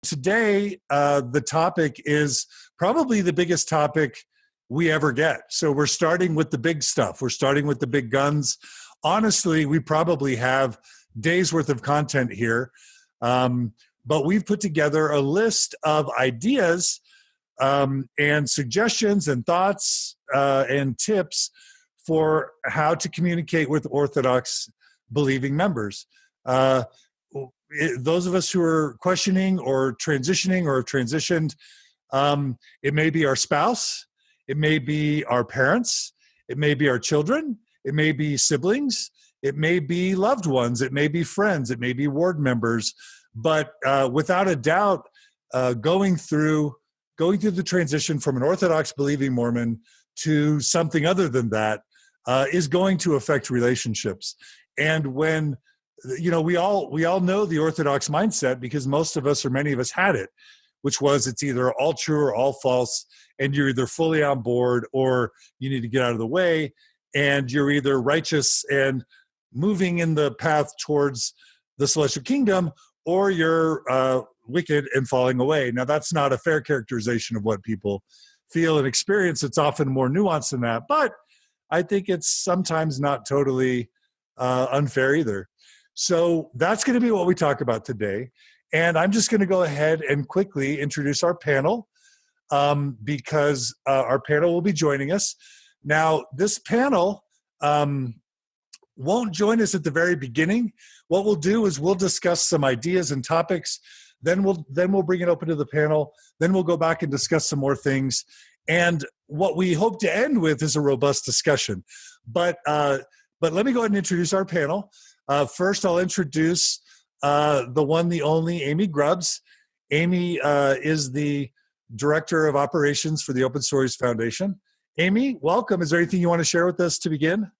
today, the topic is probably the biggest topic we ever get. So we're starting with the big stuff. We're starting with the big guns. Honestly, we probably have days worth of content here. But we've put together a list of ideas and suggestions and thoughts and tips for how to communicate with Orthodox believing members. Those of us who are questioning or transitioning or have transitioned, it may be our spouse, it may be our parents, it may be our children, it may be siblings, it may be loved ones, it may be friends, it may be ward members, but without a doubt, going through the transition from an Orthodox believing Mormon to something other than that is going to affect relationships. And when, we all know the Orthodox mindset, because most of us or many of us had it, which was it's either all true or all false, and you're either fully on board or you need to get out of the way, and you're either righteous and moving in the path towards the celestial kingdom, or you're wicked and falling away. Now, that's not a fair characterization of what people feel and experience. It's often more nuanced than that, but I think it's sometimes not totally unfair either. So that's going to be what we talk about today. And I'm just going to go ahead and quickly introduce our panel because our panel will be joining us. Now, this panel won't join us at the very beginning. What we'll do is we'll discuss some ideas and topics. Then we'll bring it open to the panel. Then we'll go back and discuss some more things. And what we hope to end with is a robust discussion. But let me go ahead and introduce our panel. First, I'll introduce the one, the only, Amy Grubbs. Amy is the Director of Operations for the Open Stories Foundation. Amy, welcome. Is there anything you want to share with us to begin?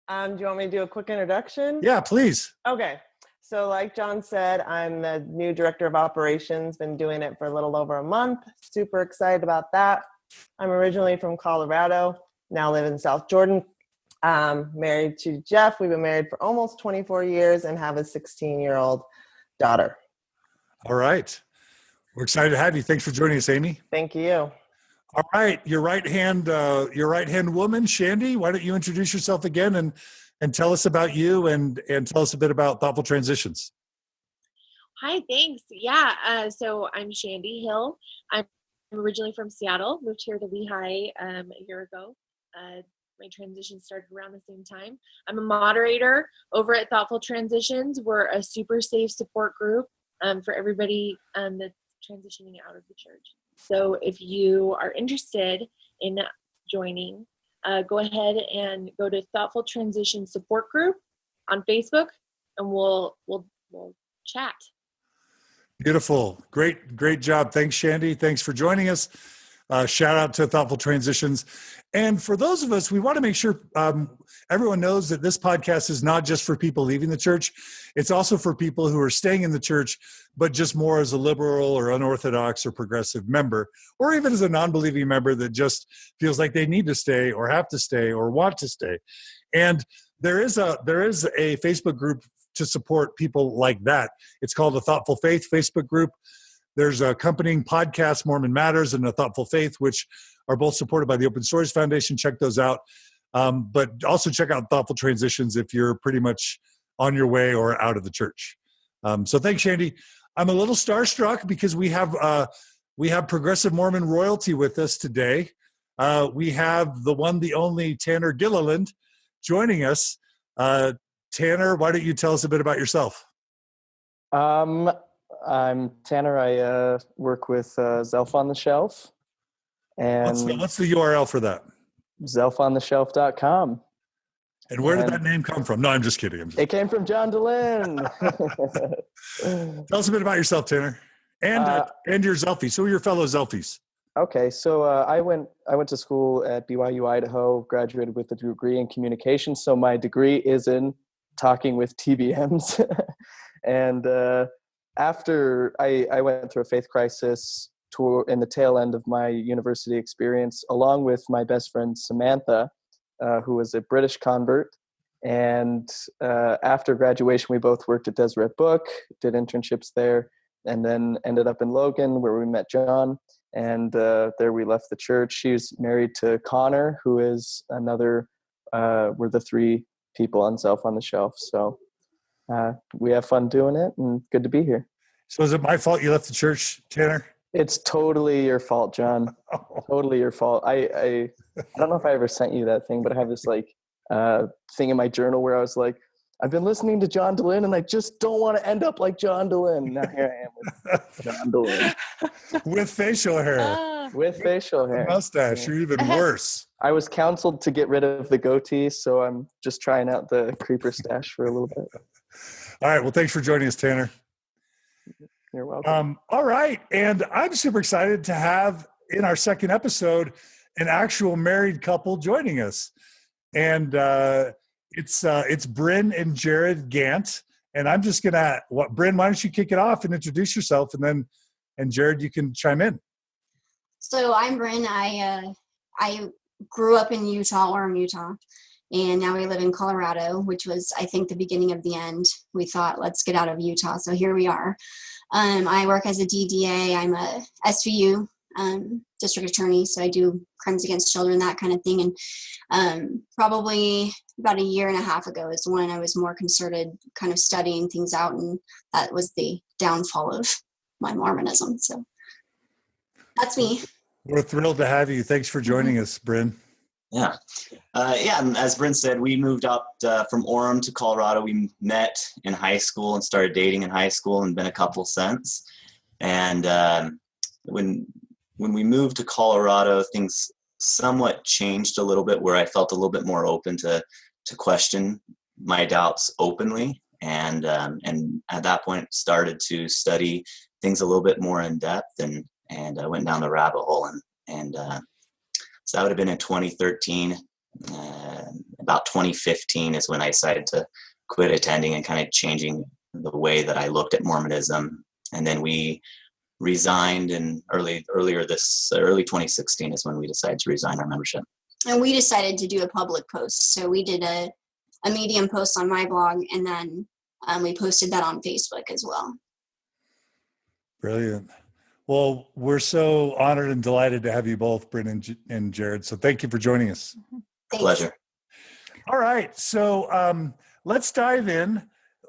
Do you want me to do a quick introduction? Yeah, please. Okay. So like John said, I'm the new Director of Operations, been doing it for a little over a month. Super excited about that. I'm originally from Colorado, now live in South Jordan. Married to Jeff. We've been married for almost 24 years and have a 16-year-old daughter. All right. We're excited to have you. Thanks for joining us, Amy. Thank you. All right. Your right hand woman, Shandi, why don't you introduce yourself again and tell us about you and tell us a bit about Thoughtful Transitions. Hi, thanks. Yeah. So I'm Shandi Hill. I'm originally from Seattle, moved here to Lehigh a year ago. My transition started around the same time. I'm a moderator over at Thoughtful Transitions. We're a super safe support group for everybody that's transitioning out of the church. So if you are interested in joining, go ahead and go to Thoughtful Transition Support Group on Facebook, and we'll chat. Beautiful. Great job. Thanks, Shandi. Thanks for joining us. Shout out to Thoughtful Transitions. And for those of us, we want to make sure everyone knows that this podcast is not just for people leaving the church. It's also for people who are staying in the church, but just more as a liberal or unorthodox or progressive member, or even as a non-believing member that just feels like they need to stay or have to stay or want to stay. And there is a Facebook group to support people like that. It's called the Thoughtful Faith Facebook group. There's accompanying podcasts, Mormon Matters and A Thoughtful Faith, which are both supported by the Open Stories Foundation. Check those out. But also check out Thoughtful Transitions if you're pretty much on your way or out of the church. So thanks, Shandi. I'm a little starstruck because we have progressive Mormon royalty with us today. We have the one, the only Tanner Gilliland joining us. Tanner, why don't you tell us a bit about yourself? I'm Tanner. I work with Zelph on the Shelf. And what's the URL for that? ZelphOnTheShelf.com. And where did that name come from? No, I'm just kidding. It came from John Dehlin. Tell us a bit about yourself, Tanner, and your Zelphies. Who are your fellow Zelphies? Okay, so I went to school at BYU, Idaho, graduated with a degree in communication. So my degree is in talking with TBMs. And after I went through a faith crisis in the tail end of my university experience, along with my best friend Samantha, who was a British convert. And after graduation, we both worked at Deseret Book, did internships there. and then ended up in Logan where we met John. And there we left the church. She's married to Connor, who is another, we're the three people on Zelph on the Shelf. So we have fun doing it, and good to be here. So is it my fault you left the church, Tanner? It's totally your fault, John. Oh. Totally your fault. I don't know if I ever sent you that thing, but I have this like thing in my journal where I was like, I've been listening to John Dehlin and I just don't want to end up like John Dehlin. Now here I am with John Dehlin. With facial hair. With facial hair. Mustache, you're even worse. I was counseled to get rid of the goatee, so I'm just trying out the creeper stash for a little bit. All right. Well, thanks for joining us, Tanner. You're welcome. All right. And I'm super excited to have in our second episode an actual married couple joining us. And it's Brynn and Jared Gant. And I'm just going to, Brynn, why don't you kick it off and introduce yourself, and Jared, you can chime in. So I'm Brynn. I grew up in Utah, Orem, Utah. And now we live in Colorado, which was, I think, the beginning of the end. We thought, let's get out of Utah. So here we are. I work as a DDA. I'm a SVU district attorney. So I do crimes against children, that kind of thing. And probably about a year and a half ago is when I was more concerted kind of studying things out. And that was the downfall of my Mormonism. So that's me. We're thrilled to have you. Thanks for joining us, Brynn. Yeah. And as Brynn said, we moved up from Orem to Colorado. We met in high school and started dating in high school and been a couple since. And when we moved to Colorado, things somewhat changed a little bit, where I felt a little bit more open to question my doubts openly. And at that point started to study things a little bit more in depth, and I went down the rabbit hole, and so that would have been in 2013. About 2015 is when I decided to quit attending and kind of changing the way that I looked at Mormonism. And then we resigned in early 2016 is when we decided to resign our membership. And we decided to do a public post. So we did a Medium post on my blog, and then we posted that on Facebook as well. Brilliant. Well, we're so honored and delighted to have you both, Brynn and Jared. So thank you for joining us. Thanks. Pleasure. All right. So let's dive in.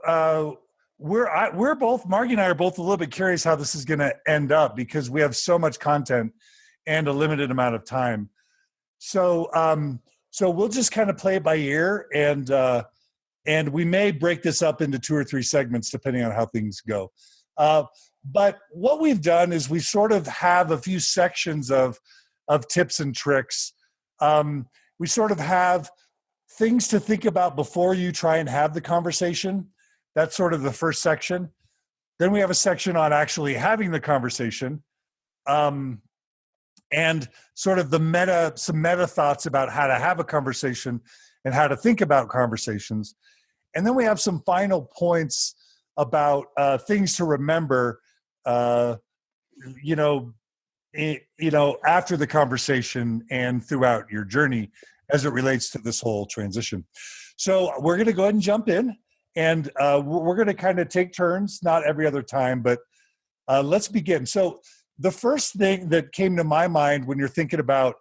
We're both, Margi and I are both a little bit curious how this is going to end up, because we have so much content and a limited amount of time. So we'll just kind of play it by ear, and we may break this up into 2 or 3 segments depending on how things go. But what we've done is we sort of have a few sections of tips and tricks. We sort of have things to think about before you try and have the conversation. That's sort of the first section. Then we have a section on actually having the conversation, and sort of some meta thoughts about how to have a conversation and how to think about conversations. And then we have some final points about things to remember, after the conversation and throughout your journey as it relates to this whole transition. So we're going to go ahead and jump in, and we're going to kind of take turns, not every other time, but let's begin. So the first thing that came to my mind when you're thinking about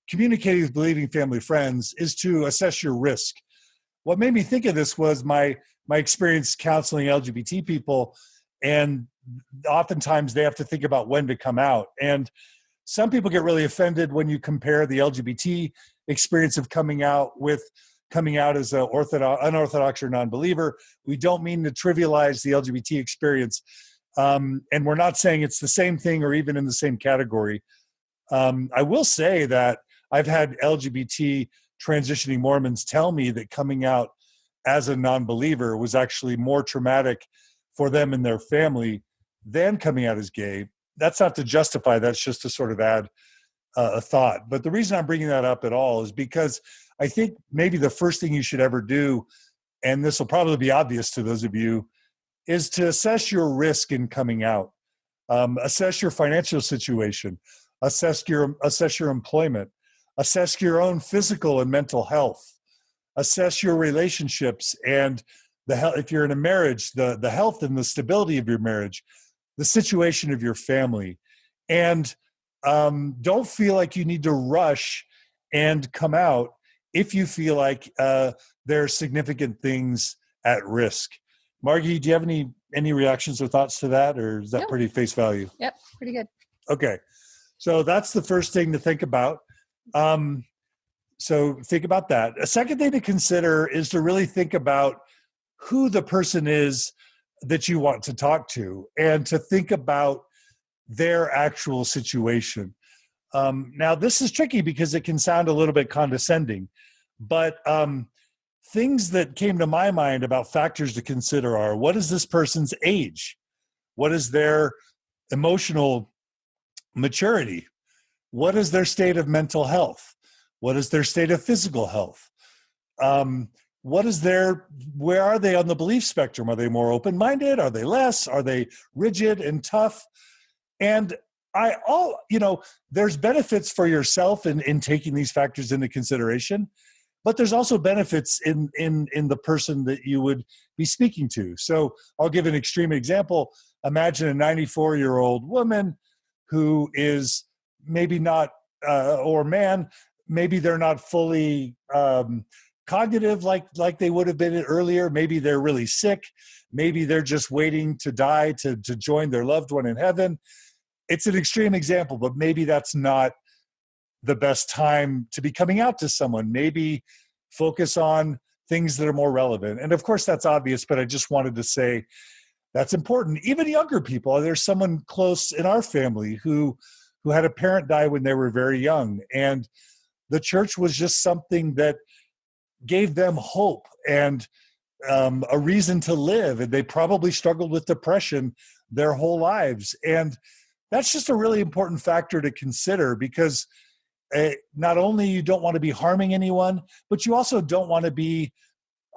communicating with believing family friends is to assess your risk. What made me think of this was my experience counseling LGBT people, and oftentimes they have to think about when to come out. And some people get really offended when you compare the LGBT experience of coming out with coming out as an unorthodox or non-believer. We don't mean to trivialize the LGBT experience. And we're not saying it's the same thing or even in the same category. I will say that I've had LGBT transitioning Mormons tell me that coming out as a non-believer was actually more traumatic for them and their family than coming out as gay. That's not to justify, that's just to sort of add a thought. But the reason I'm bringing that up at all is because I think maybe the first thing you should ever do, and this will probably be obvious to those of you, is to assess your risk in coming out. Assess your financial situation, assess your employment, assess your own physical and mental health, assess your relationships and if you're in a marriage, the health and the stability of your marriage. the situation of your family. And don't feel like you need to rush and come out if you feel like there are significant things at risk. Margi, do you have any reactions or thoughts to that, or is that Nope. pretty face value? Yep, pretty good. Okay, so that's the first thing to think about. So think about that. A second thing to consider is to really think about who the person is that you want to talk to, and to think about their actual situation. Now, this is tricky because it can sound a little bit condescending, but things that came to my mind about factors to consider are: what is this person's age? What is their emotional maturity? What is their state of mental health? What is their state of physical health? Where are they on the belief spectrum? Are they more open-minded? Are they less? Are they rigid and tough? And there's benefits for yourself in taking these factors into consideration, but there's also benefits in the person that you would be speaking to. So I'll give an extreme example. Imagine a 94-year-old woman who is maybe not, or man, maybe they're not fully cognitive like they would have been earlier. Maybe they're really sick. Maybe they're just waiting to die to join their loved one in heaven. It's an extreme example, but maybe that's not the best time to be coming out to someone. Maybe focus on things that are more relevant. And of course, that's obvious, but I just wanted to say that's important. Even younger people. There's someone close in our family who had a parent die when they were very young. And the church was just something that gave them hope and a reason to live. And they probably struggled with depression their whole lives. And that's just a really important factor to consider, because not only you don't want to be harming anyone, but you also don't want to be,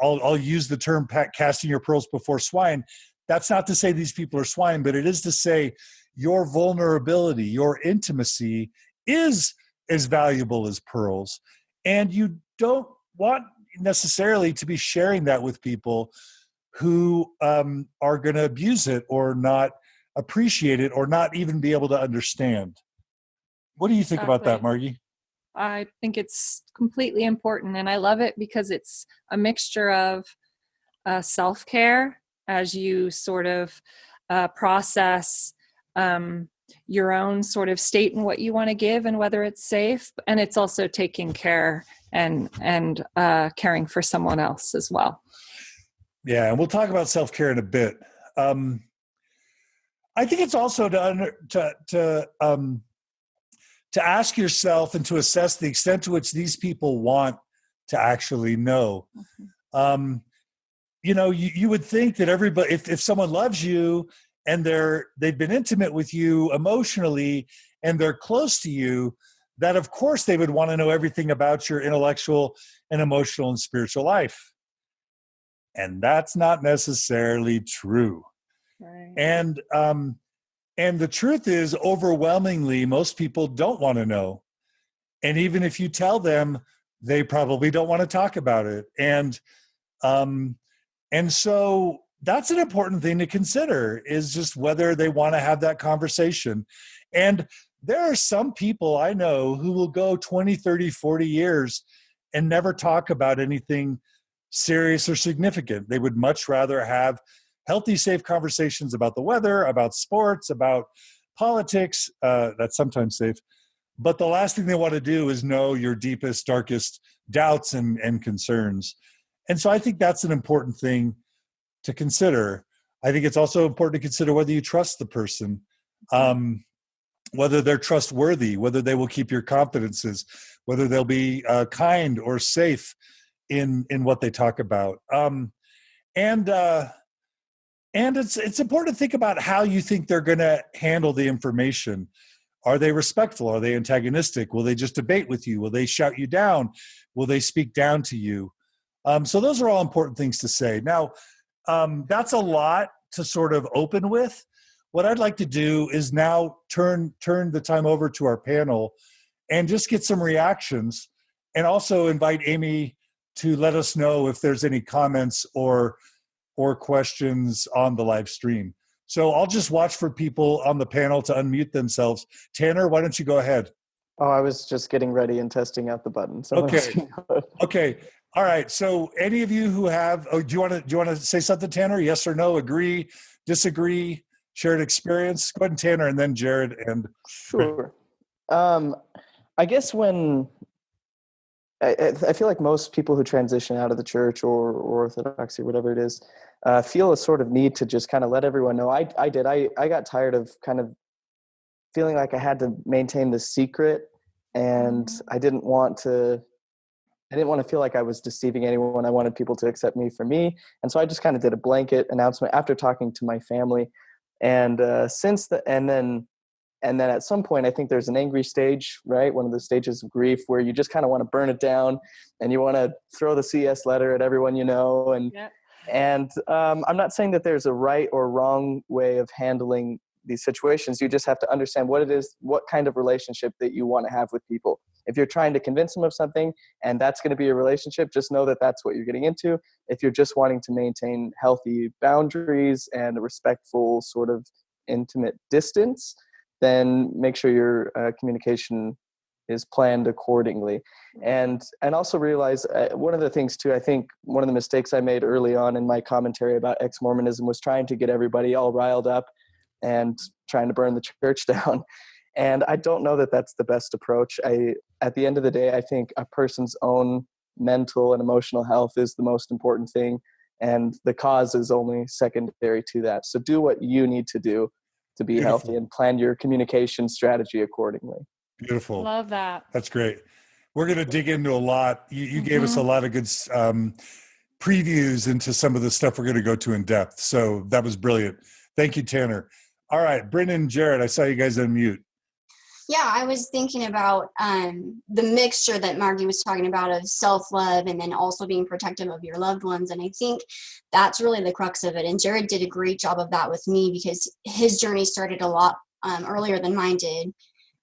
I'll use the term casting your pearls before swine. That's not to say these people are swine, but it is to say your vulnerability, your intimacy is as valuable as pearls. And you don't want necessarily to be sharing that with people who are going to abuse it or not appreciate it or not even be able to understand. What do you think about that, Margi? I think it's completely important, and I love it because it's a mixture of self-care as you sort of process your own sort of state and what you want to give and whether it's safe, and it's also taking care and caring for someone else as well. Yeah, and we'll talk about self-care in a bit. I think it's also to ask yourself and to assess the extent to which these people want to actually know. Mm-hmm. You would think that everybody, if someone loves you and they've been intimate with you emotionally and they're close to you, that of course they would want to know everything about your intellectual and emotional and spiritual life. And that's not necessarily true. Right. And the truth is, overwhelmingly, most people don't want to know. And even if you tell them, they probably don't want to talk about it. And so that's an important thing to consider, is just whether they want to have that conversation. And there are some people I know who will go 20, 30, 40 years and never talk about anything serious or significant. They would much rather have healthy, safe conversations about the weather, about sports, about politics. That's sometimes safe. But the last thing they want to do is know your deepest, darkest doubts and concerns. And so I think that's an important thing to consider. I think it's also important to consider whether you trust the person, whether they're trustworthy, whether they will keep your confidences, whether they'll be kind or safe in what they talk about. And it's important to think about how you think they're going to handle the information. Are they respectful? Are they antagonistic? Will they just debate with you? Will they shout you down? Will they speak down to you? So those are all important things to say. Now, that's a lot to sort of open with. What I'd like to do is now turn the time over to our panel and just get some reactions, and also invite Amy to let us know if there's any comments or questions on the live stream. So I'll just watch for people on the panel to unmute themselves. Tanner, why don't you go ahead? Oh, I was just getting ready and testing out the button. So Okay. Okay. All right. So any of you who have, do you want to say something, Tanner? Yes or no? Agree, disagree, shared experience? Go ahead and Tanner, and then Jared and. Sure. I guess when I feel like most people who transition out of the church or Orthodoxy, whatever it is, feel a sort of need to just kind of let everyone know. I did. I got tired of kind of feeling like I had to maintain this secret, and I didn't want to feel like I was deceiving anyone. I wanted people to accept me for me. And so I just kind of did a blanket announcement after talking to my family. And and then at some point, I think there's an angry stage, right? One of the stages of grief where you just kind of want to burn it down and you want to throw the CS letter at everyone you know. And I'm not saying that there's a right or wrong way of handling these situations. You just have to understand what it is, what kind of relationship that you want to have with people. If you're trying to convince them of something and that's going to be a relationship, just know that that's what you're getting into. If you're just wanting to maintain healthy boundaries and a respectful sort of intimate distance, then make sure your communication is planned accordingly. And also realize one of the things too, I think one of the mistakes I made early on in my commentary about ex-Mormonism was trying to get everybody all riled up and trying to burn the church down. And I don't know that that's the best approach. At the end of the day, I think a person's own mental and emotional health is the most important thing. And the cause is only secondary to that. So do what you need to do to be healthy and plan your communication strategy accordingly. Beautiful. Love that. That's great. We're going to dig into a lot. You gave us a lot of good previews into some of the stuff we're going to go to in depth. So that was brilliant. Thank you, Tanner. All right, Brynn and Jared, I saw you guys unmute. Yeah, I was thinking about the mixture that Margi was talking about of self-love and then also being protective of your loved ones. And I think that's really the crux of it. And Jared did a great job of that with me because his journey started a lot earlier than mine did.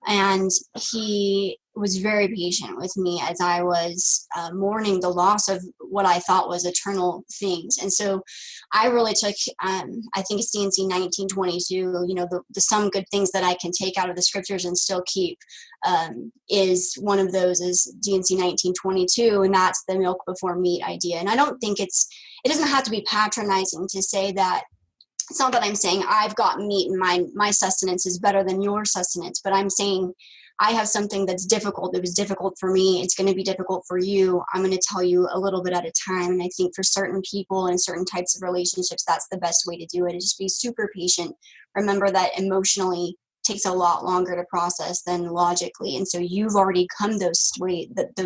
And he was very patient with me as I was mourning the loss of what I thought was eternal things. And so I really took, I think it's D&C 1922, you know, the some good things that I can take out of the scriptures and still keep is one of those is D&C 1922, and that's the milk before meat idea. And I don't think it doesn't have to be patronizing to say that. It's not that I'm saying I've got meat and my sustenance is better than your sustenance, but I'm saying I have something that's difficult. It was difficult for me. It's going to be difficult for you. I'm going to tell you a little bit at a time. And I think for certain people and certain types of relationships, that's the best way to do it. Is just be super patient. Remember that emotionally takes a lot longer to process than logically. And so you've already come those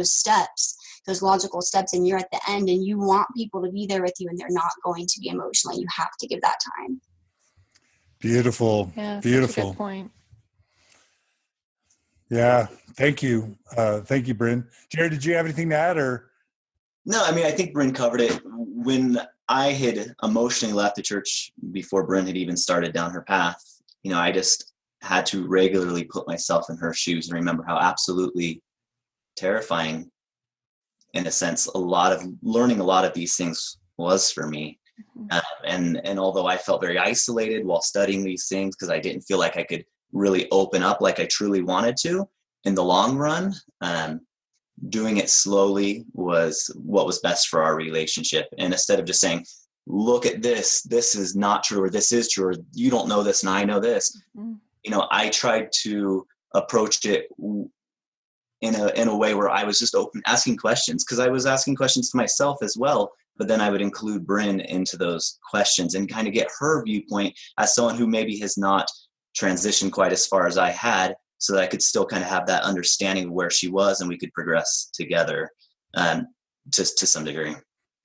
steps, those logical steps, and you're at the end and you want people to be there with you and they're not going to be emotionally. You have to give that time. Beautiful. Yeah, beautiful. Such a good point. Yeah. Thank you. Thank you, Brynn. Jared, did you have anything to add or? No, I mean, I think Brynn covered it. When I had emotionally left the church before Brynn had even started down her path, you know, I just had to regularly put myself in her shoes and remember how absolutely terrifying, in a sense, learning a lot of these things was for me. And although I felt very isolated while studying these things because I didn't feel like I could really open up like I truly wanted to, in the long run, doing it slowly was what was best for our relationship. And instead of just saying, look at this is not true, or this is true, or you don't know this and I know this, you know, I tried to approach it in a way where I was just open, asking questions, because I was asking questions to myself as well. But then I would include Brynn into those questions and kind of get her viewpoint as someone who maybe has not transitioned quite as far as I had, so that I could still kind of have that understanding of where she was and we could progress together to some degree.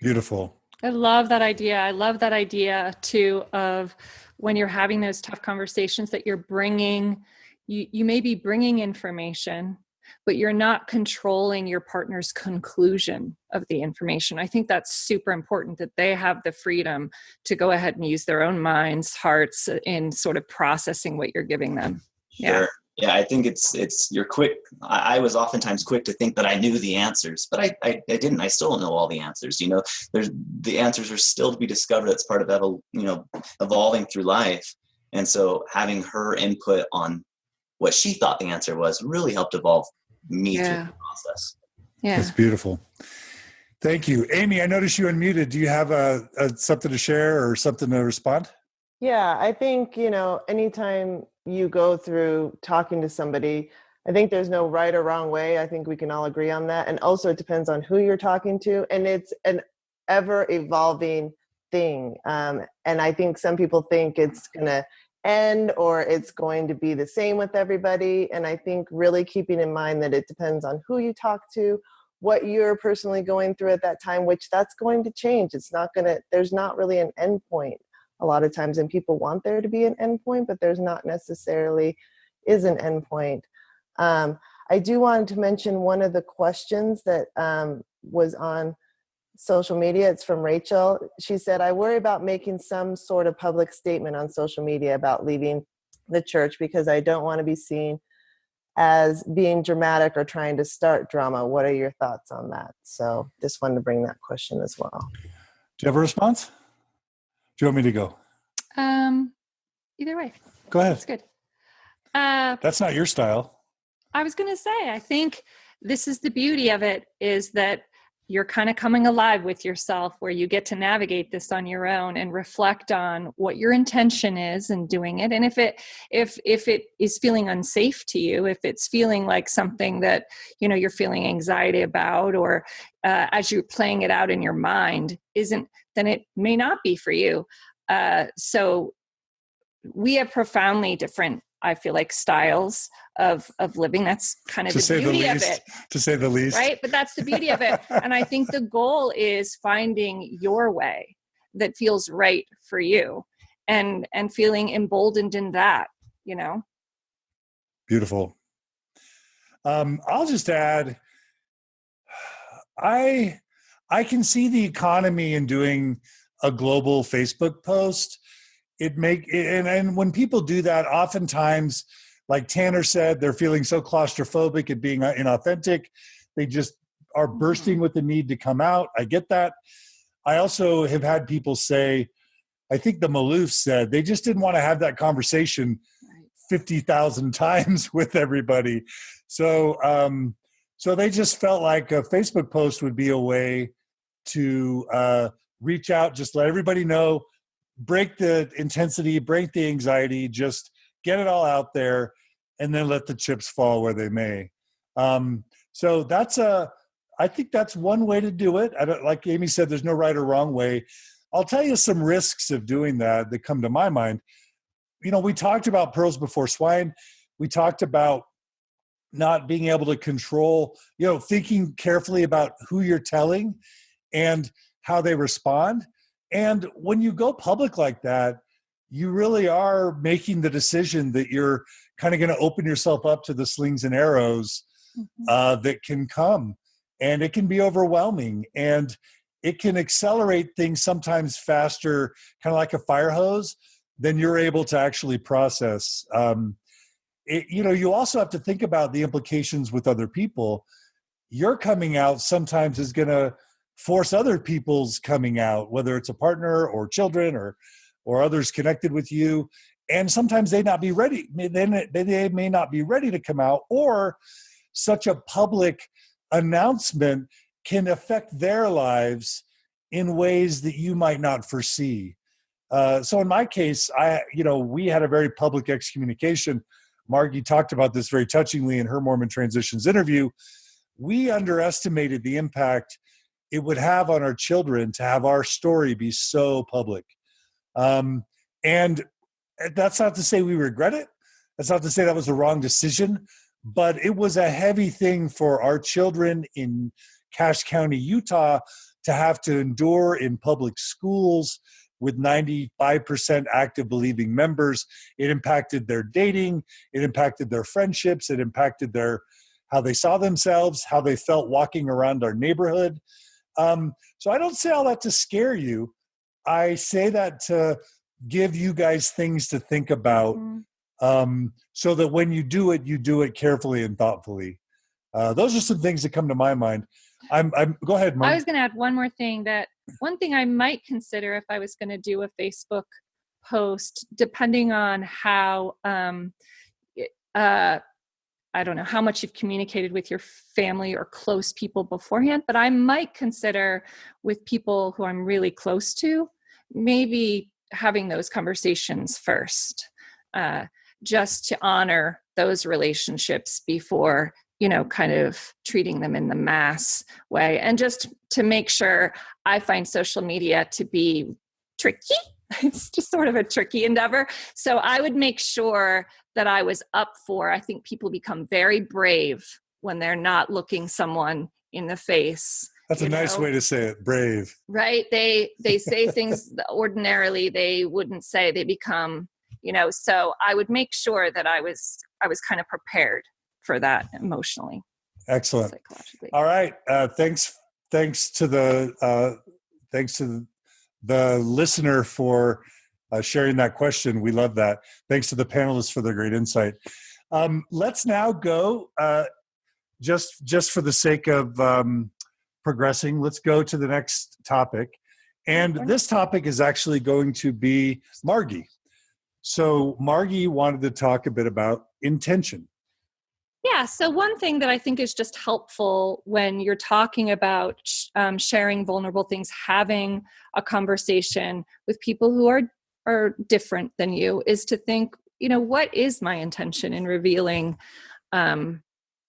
Beautiful. I love that idea. I love that idea too of when you're having those tough conversations that you're bringing, you may be bringing information, but you're not controlling your partner's conclusion of the information. I think that's super important, that they have the freedom to go ahead and use their own minds, hearts in sort of processing what you're giving them. Sure. Yeah, I think it's you're quick. I was oftentimes quick to think that I knew the answers, but I didn't. I still don't know all the answers. You know, the answers are still to be discovered. That's part of evolving through life. And so having her input on what she thought the answer was really helped evolve me through the process. Yeah. That's beautiful. Thank you. Amy, I noticed you unmuted. Do you have something to share or something to respond? Yeah, I think, anytime you go through talking to somebody, I think there's no right or wrong way. I think we can all agree on that. And also it depends on who you're talking to. And it's an ever evolving thing. And I think some people think it's going to end or it's going to be the same with everybody. And I think really keeping in mind that it depends on who you talk to, what you're personally going through at that time, which that's going to change. There's not really an end point a lot of times, and people want there to be an end point, but there's not necessarily is an end point. I do want to mention one of the questions that was on social media. It's from Rachel. She said, I worry about making some sort of public statement on social media about leaving the church because I don't want to be seen as being dramatic or trying to start drama. What are your thoughts on that? So just wanted to bring that question as well. Do you have a response? Do you want me to go? Either way. Go ahead. That's good. That's not your style. I was going to say, I think this is the beauty of it, is that you're kind of coming alive with yourself, where you get to navigate this on your own and reflect on what your intention is in doing it. And if it is feeling unsafe to you, if it's feeling like something that, you're feeling anxiety about, or as you're playing it out in your mind isn't, then it may not be for you. So we have profoundly different, I feel like, styles of living. That's kind of the beauty of it. To say the least. Right? But that's the beauty of it. And I think the goal is finding your way that feels right for you and feeling emboldened in that, Beautiful. I'll just add, I can see the economy in doing a global Facebook post. And when people do that, oftentimes, like Tanner said, they're feeling so claustrophobic at being inauthentic. They just are bursting with the need to come out. I get that. I also have had people say, I think the Maloofs said, they just didn't want to have that conversation 50,000 times with everybody. So they just felt like a Facebook post would be a way to reach out, just let everybody know, break the intensity, break the anxiety, just get it all out there, and then let the chips fall where they may. So I think that's one way to do it. Like Amy said, there's no right or wrong way. I'll tell you some risks of doing that come to my mind. We talked about pearls before swine. We talked about not being able to control, thinking carefully about who you're telling and how they respond. And when you go public like that, you really are making the decision that you're kind of going to open yourself up to the slings and arrows that can come. And it can be overwhelming. And it can accelerate things sometimes faster, kind of like a fire hose, than you're able to actually process. You also have to think about the implications with other people. Your coming out sometimes is going to force other people's coming out, whether it's a partner or children or others connected with you. And sometimes they not be ready. They may not be ready to come out, or such a public announcement can affect their lives in ways that you might not foresee. So in my case, we had a very public excommunication. Margi talked about this very touchingly in her Mormon Transitions interview. We underestimated the impact it would have on our children to have our story be so public. And that's not to say we regret it. That's not to say that was the wrong decision, but it was a heavy thing for our children in Cache County, Utah, to have to endure in public schools with 95% active believing members. It impacted their dating. It impacted their friendships. It impacted how they saw themselves, how they felt walking around our neighborhood. So I don't say all that to scare you. I say that to give you guys things to think about, so that when you do it carefully and thoughtfully. Those are some things that come to my mind. Go ahead, Mark. I was going to add one more thing. One thing I might consider if I was going to do a Facebook post, depending on how, I don't know how much you've communicated with your family or close people beforehand, but I might consider with people who I'm really close to, maybe having those conversations first, just to honor those relationships before, kind of treating them in the mass way. And just to make sure, I find social media to be tricky. It's just sort of a tricky endeavor. So I would make sure that I was up for, I think people become very brave when they're not looking someone in the face. That's a nice way to say it, brave. Right? They say things that ordinarily they wouldn't say. They become, so I would make sure that I was kind of prepared for that emotionally. Excellent. Psychologically. All right. Thanks to the listener for sharing that question. We love that. Thanks to the panelists for their great insight. Let's now go, just for the sake of progressing, let's go to the next topic. And this topic is actually going to be Margi. So Margi wanted to talk a bit about intention. Yeah. So one thing that I think is just helpful when you're talking about sharing vulnerable things, having a conversation with people who are different than you, is to think, what is my intention in revealing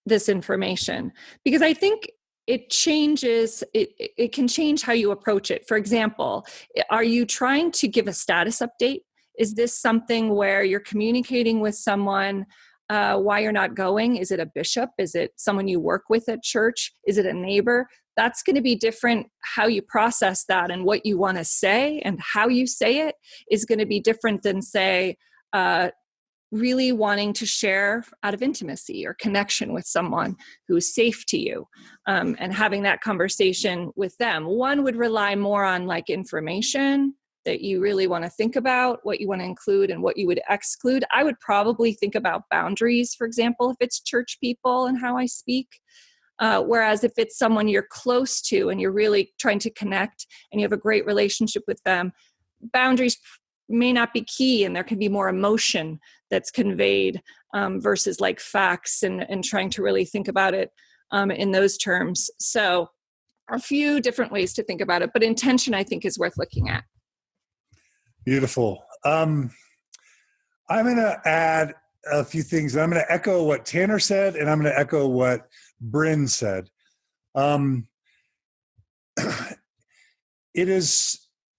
this information? Because I think it changes, it can change how you approach it. For example, are you trying to give a status update? Is this something where you're communicating with someone why you're not going? Is it a bishop? Is it someone you work with at church? Is it a neighbor? That's going to be different. How you process that and what you want to say and how you say it is going to be different than, say, really wanting to share out of intimacy or connection with someone who's safe to you, and having that conversation with them. One would rely more on like information that you really want to think about, what you want to include and what you would exclude. I would probably think about boundaries, for example, if it's church people and how I speak. Whereas if it's someone you're close to and you're really trying to connect and you have a great relationship with them, boundaries may not be key, and there can be more emotion that's conveyed versus like facts and trying to really think about it in those terms. So a few different ways to think about it, but intention I think is worth looking at. Beautiful. I'm going to add a few things. I'm going to echo what Tanner said, and I'm going to echo what Brynne said.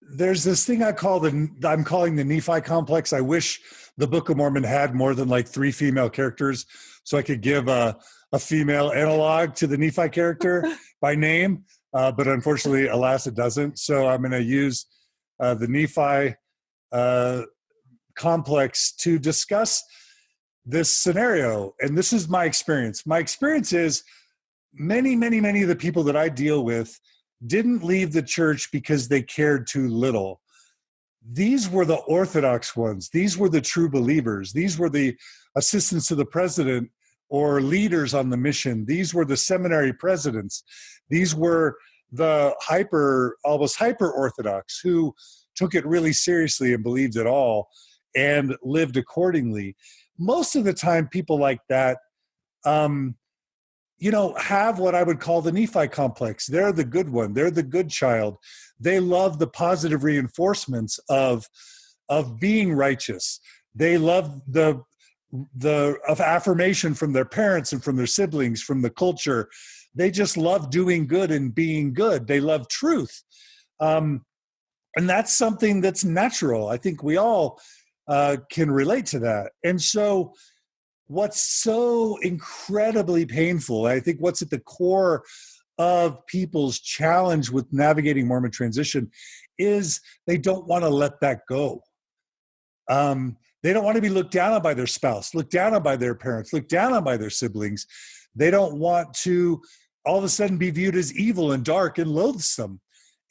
There's this thing I'm calling the Nephi complex. I wish the Book of Mormon had more than like 3 female characters, so I could give a female analog to the Nephi character by name. But unfortunately, alas, it doesn't. So I'm going to use the Nephi complex to discuss this scenario. And this is my experience. My experience is many of the people that I deal with didn't leave the church because they cared too little. These were the Orthodox ones. These were the true believers. These were the assistants to the president or leaders on the mission. These were the seminary presidents. These were the almost hyper Orthodox who took it really seriously and believed it all and lived accordingly. Most of the time, people like that, have what I would call the Nephi complex. They're the good one. They're the good child. They love the positive reinforcements of being righteous. They love the affirmation from their parents and from their siblings, from the culture. They just love doing good and being good. They love truth. And that's something that's natural. I think we all can relate to that. And so what's so incredibly painful, I think what's at the core of people's challenge with navigating Mormon transition is they don't want to let that go. They don't want to be looked down on by their spouse, looked down on by their parents, looked down on by their siblings. They don't want to all of a sudden be viewed as evil and dark and loathsome.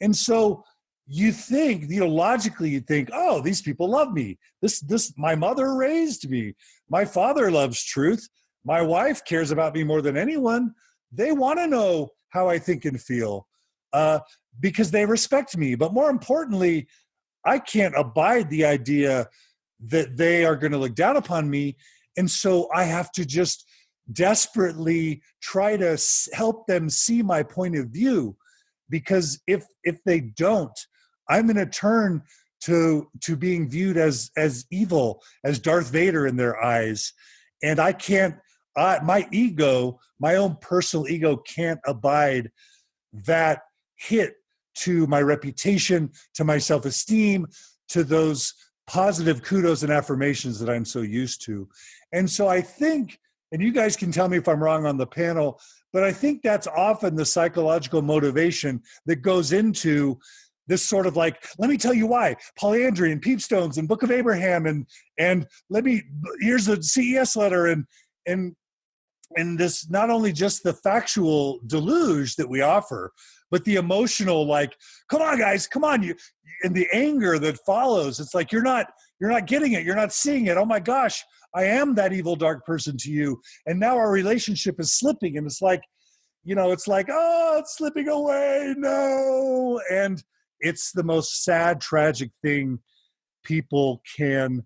And so you think, logically you think, oh, these people love me. My mother raised me. My father loves truth. My wife cares about me more than anyone. They want to know how I think and feel because they respect me. But more importantly, I can't abide the idea that they are going to look down upon me. And so I have to just desperately try to help them see my point of view, because if they don't, I'm going to turn to being viewed as evil, as Darth Vader in their eyes. And I can't, my ego, my own personal ego can't abide that hit to my reputation, to my self-esteem, to those positive kudos and affirmations that I'm so used to. And so I think, and you guys can tell me if I'm wrong on the panel, but I think that's often the psychological motivation that goes into this sort of like, let me tell you why, polyandry and peepstones and Book of Abraham and here's the CES letter and this, not only just the factual deluge that we offer, but the emotional, like, come on guys, come on, you, and the anger that follows. It's like, you're not getting it. You're not seeing it. Oh my gosh, I am that evil, dark person to you. And now our relationship is slipping. And it's like, it's like, oh, it's slipping away. No. And it's the most sad, tragic thing people can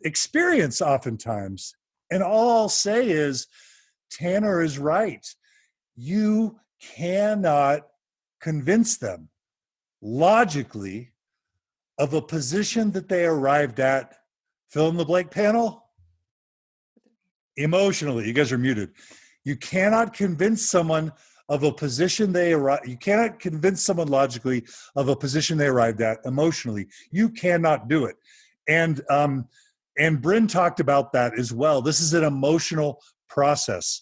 experience oftentimes. And all I'll say is, Tanner is right. You cannot convince them logically of a position that they arrived at. Fill in the blank panel. Emotionally, you guys are muted. You cannot convince someone of a position you cannot convince someone logically of a position they arrived at emotionally. You cannot do it. And Brynne talked about that as well. This is an emotional process.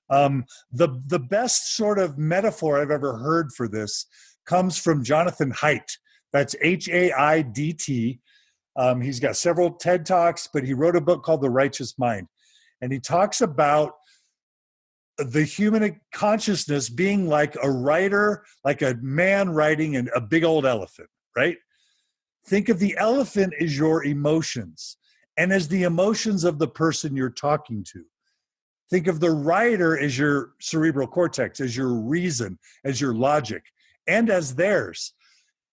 The best sort of metaphor I've ever heard for this comes from Jonathan Haidt. That's Haidt. He's got several TED Talks, but he wrote a book called The Righteous Mind. And he talks about the human consciousness being like a writer, like a man riding a big old elephant, right? Think of the elephant as your emotions and as the emotions of the person you're talking to. Think of the rider as your cerebral cortex, as your reason, as your logic, and as theirs.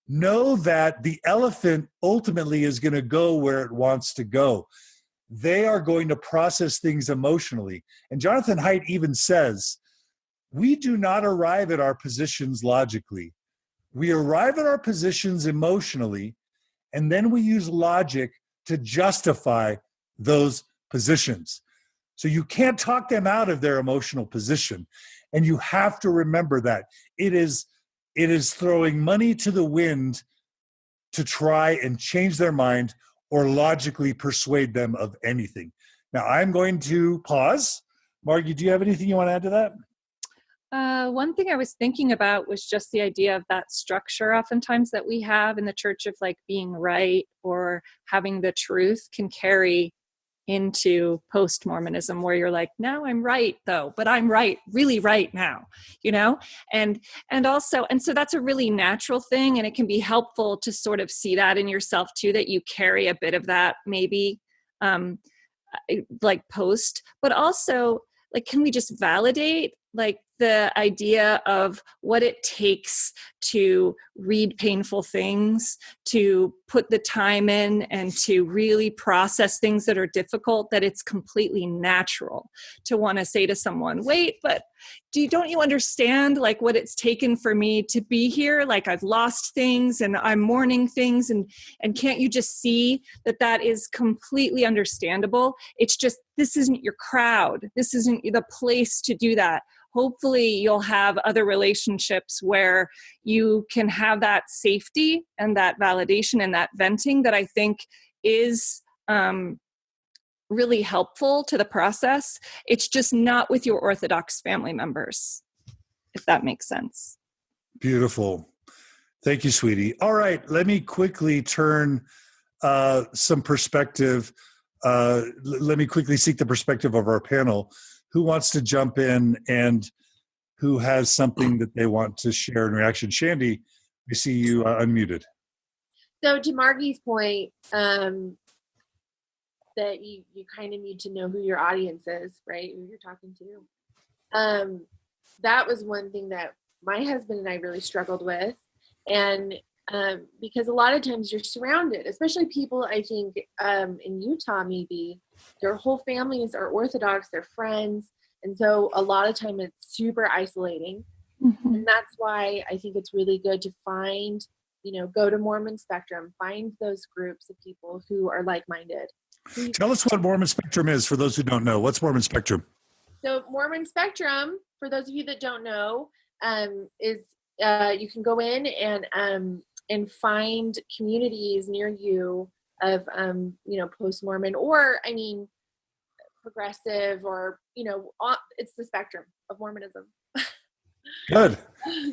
Know that the elephant ultimately is going to go where it wants to go. They are going to process things emotionally. And Jonathan Haidt even says, we do not arrive at our positions logically. We arrive at our positions emotionally, and then we use logic to justify those positions. So you can't talk them out of their emotional position. And you have to remember that. It is throwing money to the wind to try and change their mind or logically persuade them of anything. Now, I'm going to pause. Margi, do you have anything you want to add to that? One thing I was thinking about was just the idea of that structure oftentimes that we have in the church of like being right or having the truth can carry into post-Mormonism, where you're like, now I'm right though, but I'm right, really right now, and so that's a really natural thing. And it can be helpful to sort of see that in yourself too, that you carry a bit of that maybe like post, but also like, can we just validate like the idea of what it takes to read painful things, to put the time in and to really process things that are difficult, that it's completely natural to want to say to someone, wait, but don't you understand like what it's taken for me to be here? Like I've lost things and I'm mourning things and can't you just see that is completely understandable? It's just, this isn't your crowd. This isn't the place to do that. Hopefully you'll have other relationships where you can have that safety and that validation and that venting that I think is really helpful to the process. It's just not with your Orthodox family members, if that makes sense. Beautiful. Thank you, sweetie. All right, let me quickly turn some perspective. Let me quickly seek the perspective of our panel. Who wants to jump in and who has something that they want to share in reaction? Shandi, I see you unmuted. So to Margi's point, that you kind of need to know who your audience is, right? Who you're talking to. That was one thing that my husband and I really struggled with. And because a lot of times you're surrounded, especially people, I think, in Utah, maybe their whole families are Orthodox, they're friends. And so a lot of time it's super isolating. Mm-hmm. And that's why I think it's really good to find, go to Mormon Spectrum, find those groups of people who are like-minded. Tell us what Mormon Spectrum is for those who don't know. What's Mormon Spectrum? So Mormon Spectrum, for those of you that don't know, is you can go in and find communities near you of post-Mormon, or progressive, or it's the spectrum of Mormonism. Good.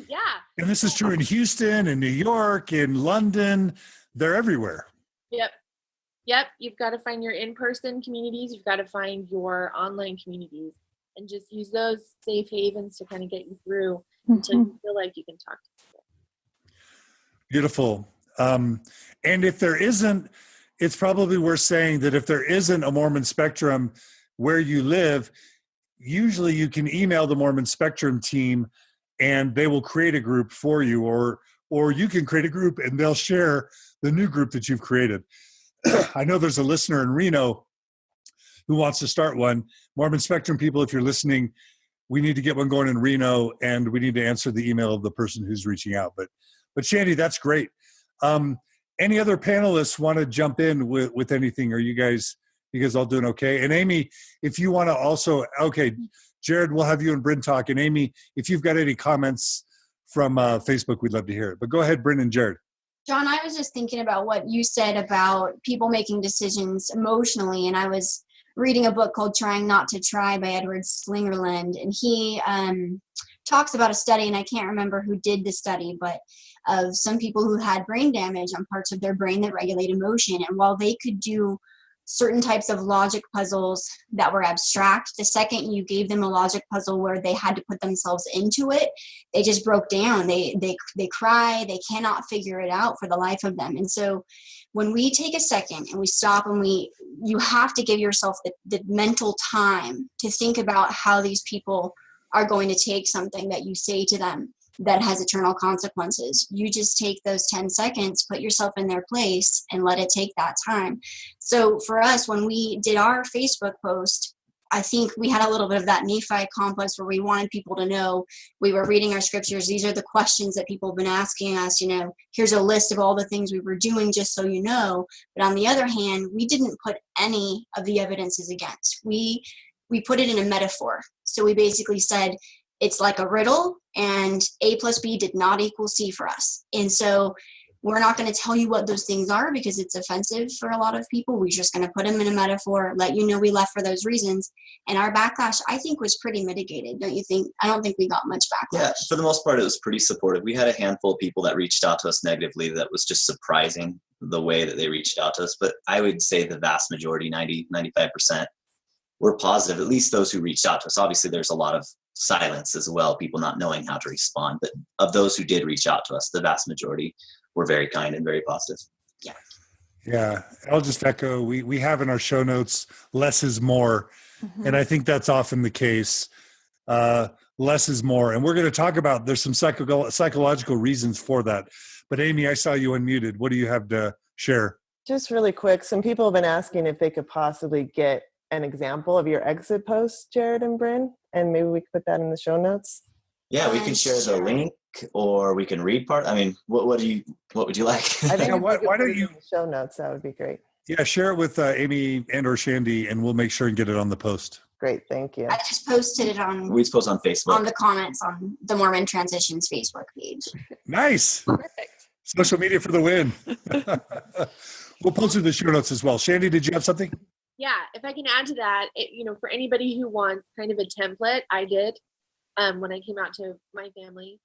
Yeah. And this is true in Houston, in New York, in London. They're everywhere. Yep. You've got to find your in-person communities. You've got to find your online communities, and just use those safe havens to kind of get you through until you feel like you can talk to people. Beautiful. And if there isn't, it's probably worth saying that if there isn't a Mormon Spectrum where you live, usually you can email the Mormon Spectrum team and they will create a group for you, or you can create a group and they'll share the new group that you've created. I know there's a listener in Reno who wants to start one. Mormon Spectrum people, if you're listening, we need to get one going in Reno, and we need to answer the email of the person who's reaching out. But Shandi, that's great. Any other panelists want to jump in with anything? Are you guys all doing okay? And Amy, if you want to also, okay, Jared, we'll have you and Brynne talk. And Amy, if you've got any comments from Facebook, we'd love to hear it. But go ahead, Brynne and Jared. John, I was just thinking about what you said about people making decisions emotionally, and I was reading a book called Trying Not to Try by Edward Slingerland, and he talks about a study, and I can't remember who did the study, but of some people who had brain damage on parts of their brain that regulate emotion. And while they could do certain types of logic puzzles that were abstract, the second you gave them a logic puzzle where they had to put themselves into it, they just broke down. They cry, they cannot figure it out for the life of them. And so when we take a second and we stop and you have to give yourself the mental time to think about how these people are going to take something that you say to them that has eternal consequences. You just take those 10 seconds, put yourself in their place, and let it take that time. So for us, when we did our Facebook post, I think we had a little bit of that Nephi complex where we wanted people to know we were reading our scriptures. These are the questions that people have been asking us, here's a list of all the things we were doing, just so you know. But on the other hand, we didn't put any of the evidences against. We put it in a metaphor. So we basically said, it's like a riddle, and A plus B did not equal C for us. And so we're not going to tell you what those things are because it's offensive for a lot of people. We're just going to put them in a metaphor, let you know we left for those reasons. And our backlash, I think, was pretty mitigated. Don't you think? I don't think we got much backlash. Yeah, for the most part, it was pretty supportive. We had a handful of people that reached out to us negatively. That was just surprising, the way that they reached out to us. But I would say the vast majority, 95%, were positive, at least those who reached out to us. Obviously, there's a lot of silence as well, people not knowing how to respond. But of those who did reach out to us, the vast majority were very kind and very positive. Yeah, I'll just echo, we have in our show notes, less is more. Mm-hmm. And I think that's often the case. Less is more. And we're going to talk about, there's some psychological reasons for that. But Amy, I saw you unmuted. What do you have to share? Just really quick, some people have been asking if they could possibly get an example of your exit post, Jared and Brynne, and maybe we could put that in the show notes. Yeah, we can share the link, or we can read part. I mean, what would you like? I think why don't you show notes? That would be great. Yeah, share it with Amy and or Shandi, and we'll make sure and get it on the post. Great, thank you. I just posted it on. We post on Facebook. On the comments on the Mormon Transitions Facebook page. Nice. Perfect. Social media for the win. We'll post it in the show notes as well. Shandi, did you have something? Yeah, if I can add to that, for anybody who wants kind of a template, I did when I came out to my family.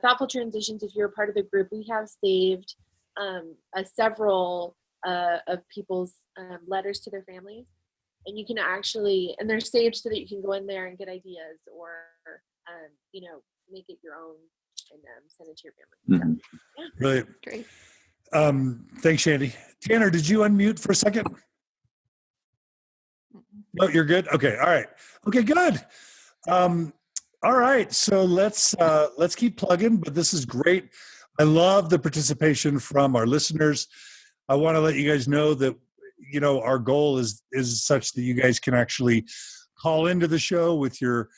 Thoughtful Transitions, if you're a part of the group, we have saved several of people's letters to their families. And you can actually, and they're saved so that you can go in there and get ideas or, make it your own and send it to your family. Mm-hmm. So, yeah. Brilliant. Great. Thanks, Shandi. Tanner, did you unmute for a second? No, you're good? Okay. All right. Okay, good. All right. So let's keep plugging, but this is great. I love the participation from our listeners. I want to let you guys know that, our goal is such that you guys can actually call into the show with your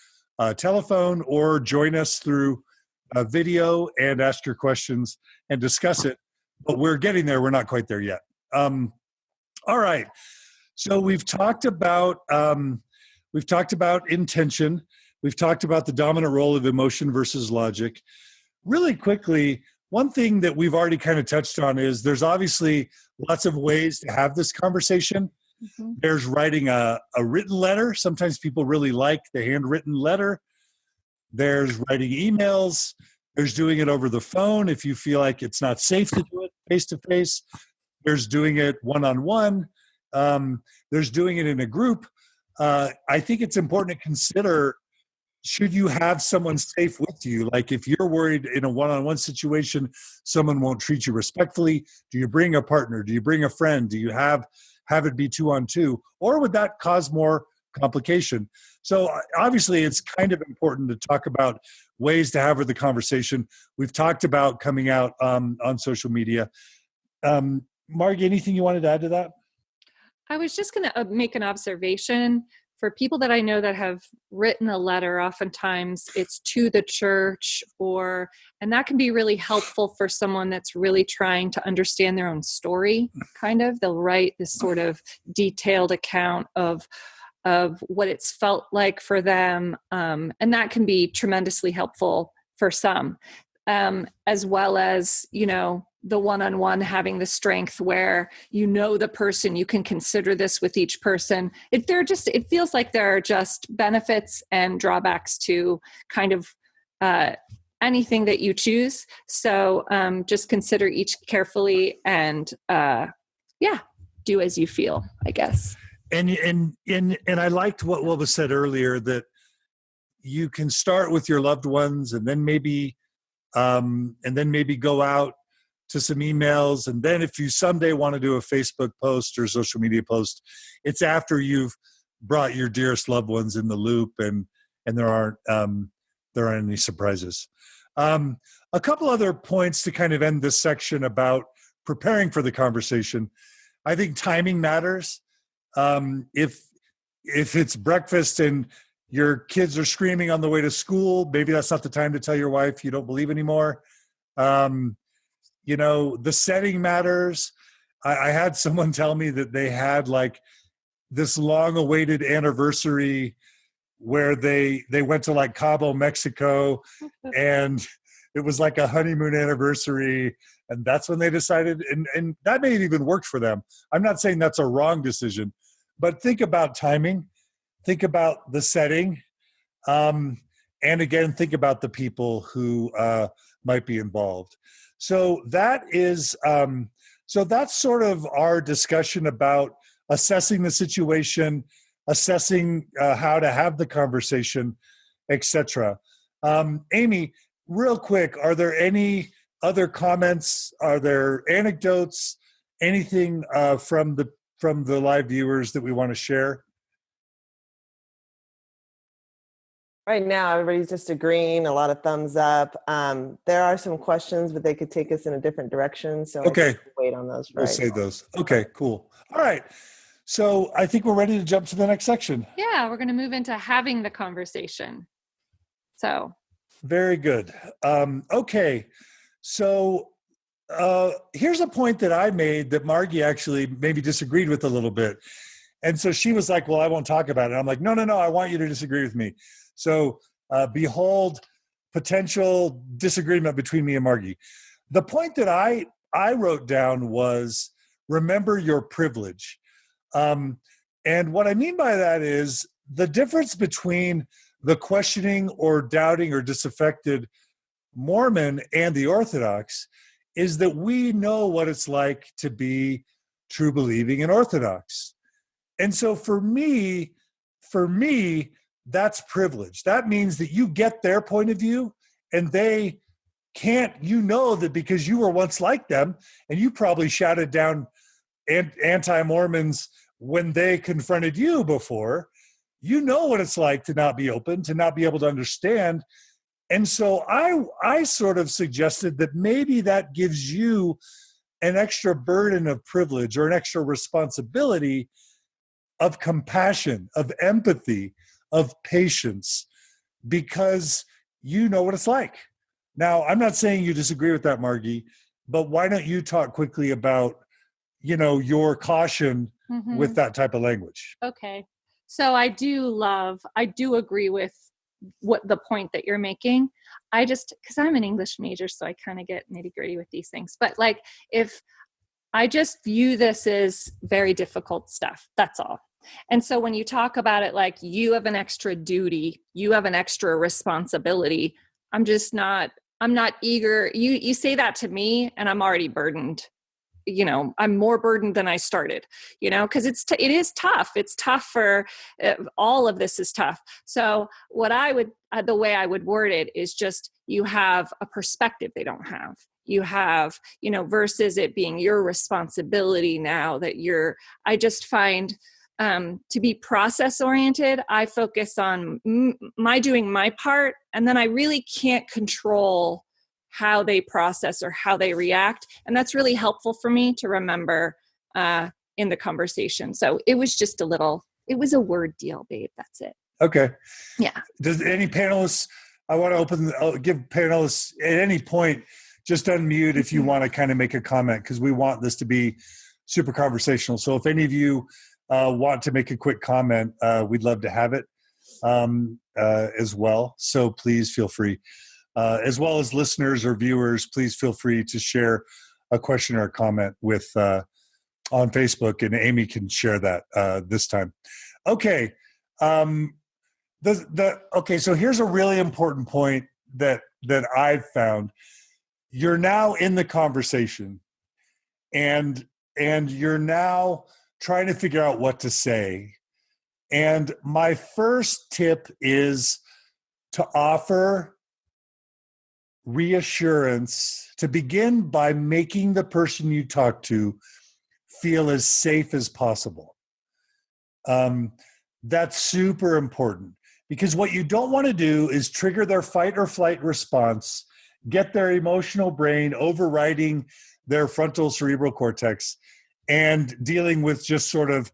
telephone or join us through video and ask your questions and discuss it. But we're getting there. We're not quite there yet. All right. So we've talked about intention. We've talked about the dominant role of emotion versus logic. Really quickly, one thing that we've already kind of touched on is there's obviously lots of ways to have this conversation. Mm-hmm. There's writing a written letter. Sometimes people really like the handwritten letter. There's writing emails. There's doing it over the phone if you feel like it's not safe to do it face-to-face. There's doing it one-on-one. There's doing it in a group. I think it's important to consider, should you have someone safe with you? Like if you're worried in a one-on-one situation, someone won't treat you respectfully, do you bring a partner? Do you bring a friend? Do you have it be 2-on-2? Or would that cause more complication? So obviously it's kind of important to talk about ways to have the conversation. We've talked about coming out on social media. Margi, anything you wanted to add to that? I was just going to make an observation. For people that I know that have written a letter, oftentimes it's to the church, and that can be really helpful for someone that's really trying to understand their own story, kind of. They'll write this sort of detailed account of what it's felt like for them, and that can be tremendously helpful for some, as well as, the one-on-one, having the strength where the person, you can consider this with each person. It feels like there are just benefits and drawbacks to kind of anything that you choose. So just consider each carefully and do as you feel, I guess. And I liked what was said earlier, that you can start with your loved ones and then maybe go out to some emails. And then if you someday want to do a Facebook post or social media post, it's after you've brought your dearest loved ones in the loop and there aren't any surprises. A couple other points to kind of end this section about preparing for the conversation. I think timing matters. If it's breakfast and your kids are screaming on the way to school, maybe that's not the time to tell your wife you don't believe anymore. The setting matters. I had someone tell me that they had like this long-awaited anniversary where they went to like Cabo, Mexico, and it was like a honeymoon anniversary, and that's when they decided, and that may have even worked for them. I'm not saying that's a wrong decision, but think about timing, think about the setting, and again, think about the people who might be involved. So that's sort of our discussion about assessing the situation, assessing how to have the conversation, etc. Amy, real quick, are there any other comments? Are there anecdotes? Anything from the live viewers that we want to share? Right now, everybody's just agreeing, a lot of thumbs up. There are some questions, but they could take us in a different direction. So okay, wait on those. We'll save those. Okay, cool. All right. So I think we're ready to jump to the next section. Yeah, we're going to move into having the conversation. So. Very good. Okay. So here's a point that I made that Margi actually maybe disagreed with a little bit. And so she was like, well, I won't talk about it. I'm like, no, I want you to disagree with me. So behold, potential disagreement between me and Margi. The point that I wrote down was, remember your privilege. And what I mean by that is the difference between the questioning or doubting or disaffected Mormon and the Orthodox is that we know what it's like to be true believing and Orthodox. And so for me, that's privilege. That means that you get their point of view and they can't, that because you were once like them and you probably shouted down anti-Mormons when they confronted you before, what it's like to not be open, to not be able to understand. And so I sort of suggested that maybe that gives you an extra burden of privilege or an extra responsibility of compassion, of empathy, of patience, because you know what it's like. Now, I'm not saying you disagree with that, Margi, but why don't you talk quickly about, your caution with that type of language? Okay. So I do agree with what the point that you're making. Because I'm an English major, so I kind of get nitty gritty with these things. But like, if I just view this as very difficult stuff, that's all. And so when you talk about it, like you have an extra duty, you have an extra responsibility, I'm not eager. You say that to me and I'm already burdened. I'm more burdened than I started, because it is tough. It's tough for all of this is tough. So the way I would word it is just, you have a perspective they don't have. You have, versus it being your responsibility now that I just find to be process oriented, I focus on my doing my part, and then I really can't control how they process or how they react. And that's really helpful for me to remember in the conversation. So it was just it was a word deal, babe. That's it. Okay. Yeah. Does any panelists, I want to give panelists at any point, just unmute if you want to kind of make a comment, because we want this to be super conversational. So if any of you want to make a quick comment, we'd love to have it as well. So please feel free. As well as listeners or viewers, please feel free to share a question or a comment with on Facebook, and Amy can share that this time. Okay. Okay. So here's a really important point that I've found. You're now in the conversation, and you're now trying to figure out what to say. And my first tip is to offer reassurance, to begin by making the person you talk to feel as safe as possible. That's super important, because what you don't want to do is trigger their fight or flight response, get their emotional brain overriding their frontal cerebral cortex and dealing with just sort of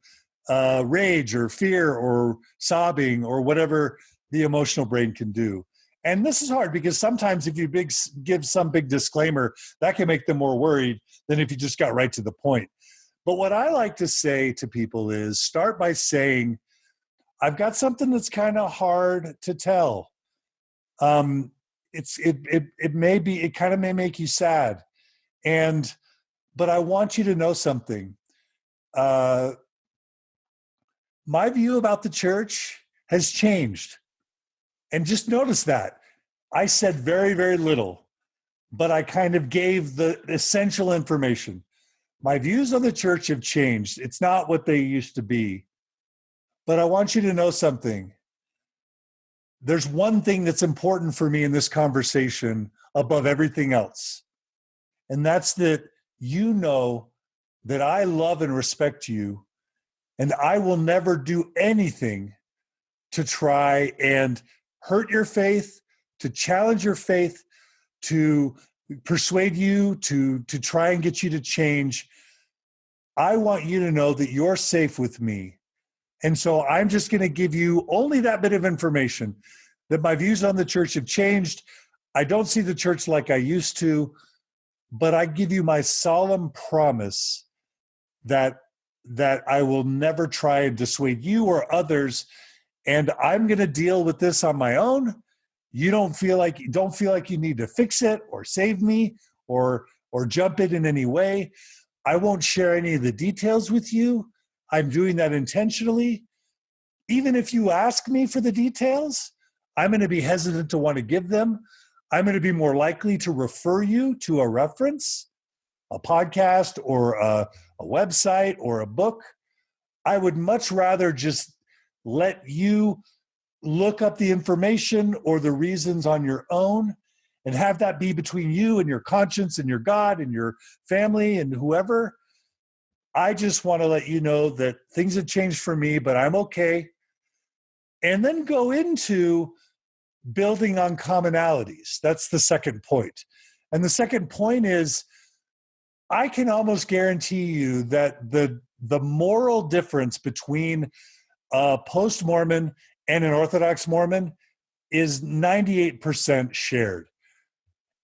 rage or fear or sobbing or whatever the emotional brain can do. And this is hard, because sometimes if you give some big disclaimer, that can make them more worried than if you just got right to the point. But what I like to say to people is start by saying, I've got something that's kind of hard to tell. It kind of may make you sad. But I want you to know something. My view about the church has changed. And just notice that. I said very, very little, but I kind of gave the essential information. My views on the church have changed. It's not what they used to be. But I want you to know something. There's one thing that's important for me in this conversation above everything else. And that's that you know that I love and respect you, and I will never do anything to try and hurt your faith, to challenge your faith, to persuade you, to try and get you to change. I want you to know that you're safe with me. And so I'm just going to give you only that bit of information, that my views on the church have changed. I don't see the church like I used to, but I give you my solemn promise that I will never try and dissuade you or others. And I'm going to deal with this on my own. You don't feel like you need to fix it or save me or jump in any way. I won't share any of the details with you. I'm doing that intentionally. Even if you ask me for the details, I'm going to be hesitant to want to give them. I'm going to be more likely to refer you to a reference, a podcast or a website or a book. I would much rather just let you look up the information or the reasons on your own and have that be between you and your conscience and your God and your family and whoever. I just want to let you know that things have changed for me, but I'm okay. And then go into building on commonalities. That's the second point. And the second point is, I can almost guarantee you that the moral difference between a post-Mormon and an Orthodox Mormon is 98% shared.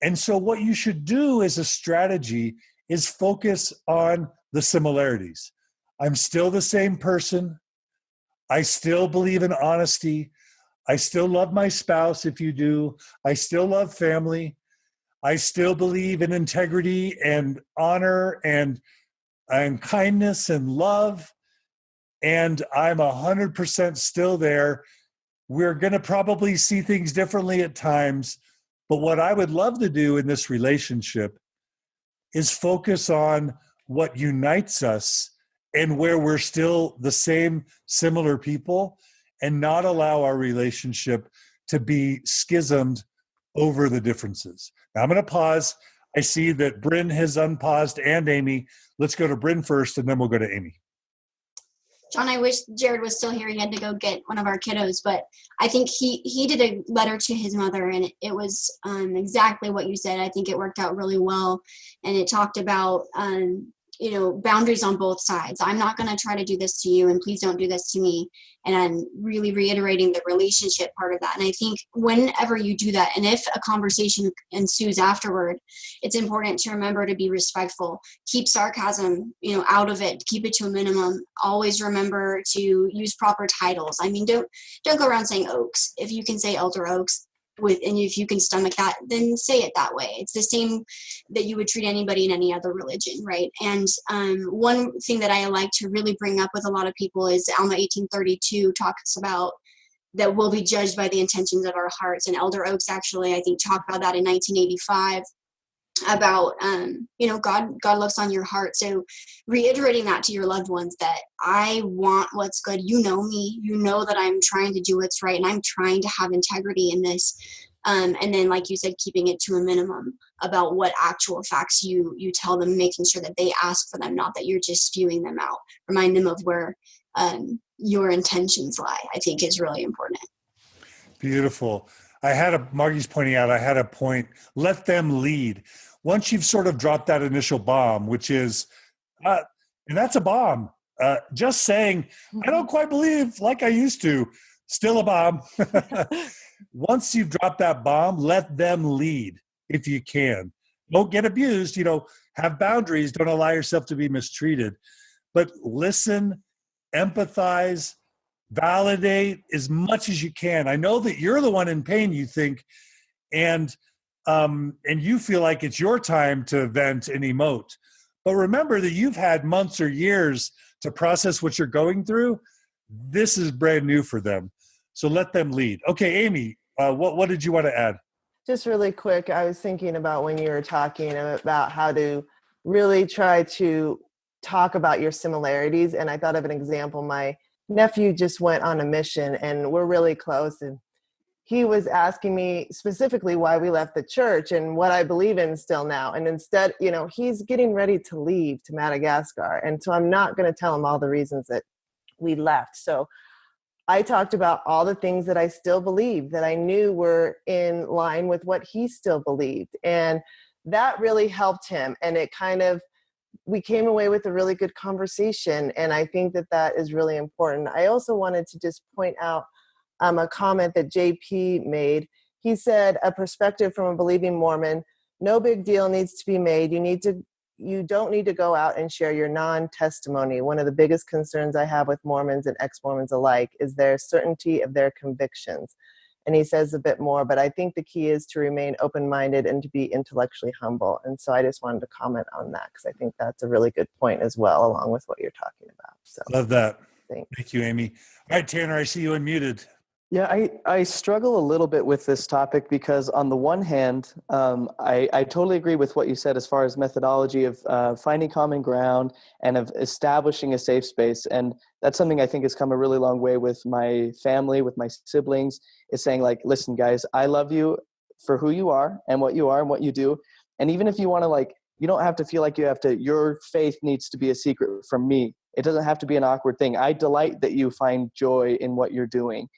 And so what you should do as a strategy is focus on the similarities. I'm still the same person. I still believe in honesty. I still love my spouse if you do. I still love family. I still believe in integrity and honor and kindness and love. And I'm 100% still there. We're going to probably see things differently at times. But what I would love to do in this relationship is focus on what unites us and where we're still the same, similar people, and not allow our relationship to be schismed over the differences. Now I'm going to pause. I see that Brynne has unpaused and Amy. Let's go to Brynne first, and then we'll go to Amy. John, I wish Jared was still here. He had to go get one of our kiddos, but I think he did a letter to his mother, and it was exactly what you said. I think it worked out really well, and it talked about boundaries on both sides. I'm not going to try to do this to you, and please don't do this to me. And I'm really reiterating the relationship part of that. And I think whenever you do that, and if a conversation ensues afterward, it's important to remember to be respectful. Keep sarcasm, out of it. Keep it to a minimum. Always remember to use proper titles. I mean, don't go around saying Oaks. If you can say Elder Oaks, and if you can stomach that, then say it that way. It's the same that you would treat anybody in any other religion, right? And one thing that I like to really bring up with a lot of people is Alma 1832 talks about that we'll be judged by the intentions of our hearts. And Elder Oaks actually, I think, talked about that in 1985 about, God looks on your heart. So reiterating that to your loved ones, that I want what's good. You know me, you know that I'm trying to do what's right, and I'm trying to have integrity in this. And then, like you said, keeping it to a minimum about what actual facts you tell them, making sure that they ask for them, not that you're just spewing them out. Remind them of where your intentions lie, I think is really important. Beautiful. Margie's pointing out, I had a point, let them lead. Once you've sort of dropped that initial bomb, which is, and that's a bomb, just saying, I don't quite believe like I used to, still a bomb. Once you've dropped that bomb, let them lead if you can. Don't get abused, have boundaries, don't allow yourself to be mistreated, but listen, empathize, validate as much as you can. I know that you're the one in pain, you think, and you feel like it's your time to vent and emote. But remember that you've had months or years to process what you're going through. This is brand new for them. So let them lead. Okay, Amy, what did you want to add? Just really quick, I was thinking about when you were talking about how to really try to talk about your similarities. And I thought of an example. My nephew just went on a mission, and we're really close, and he was asking me specifically why we left the church and what I believe in still now. And instead, he's getting ready to leave to Madagascar. And so I'm not going to tell him all the reasons that we left. So I talked about all the things that I still believe, that I knew were in line with what he still believed. And that really helped him. And we came away with a really good conversation. And I think that is really important. I also wanted to just point out a comment that JP made. He said, a perspective from a believing Mormon, no big deal needs to be made. You don't need to go out and share your non-testimony. One of the biggest concerns I have with Mormons and ex-Mormons alike is their certainty of their convictions. And he says a bit more, but I think the key is to remain open-minded and to be intellectually humble. And so I just wanted to comment on that because I think that's a really good point as well, along with what you're talking about. So love that. Thanks. Thank you, Amy. All right, Tanner, I see you unmuted. Yeah, I struggle a little bit with this topic because on the one hand, I totally agree with what you said as far as methodology of finding common ground and of establishing a safe space. And that's something I think has come a really long way with my family, with my siblings, is saying like, listen, guys, I love you for who you are and what you do. And even if you want to you don't have to feel like your faith needs to be a secret from me. It doesn't have to be an awkward thing. I delight that you find joy in what you're doing.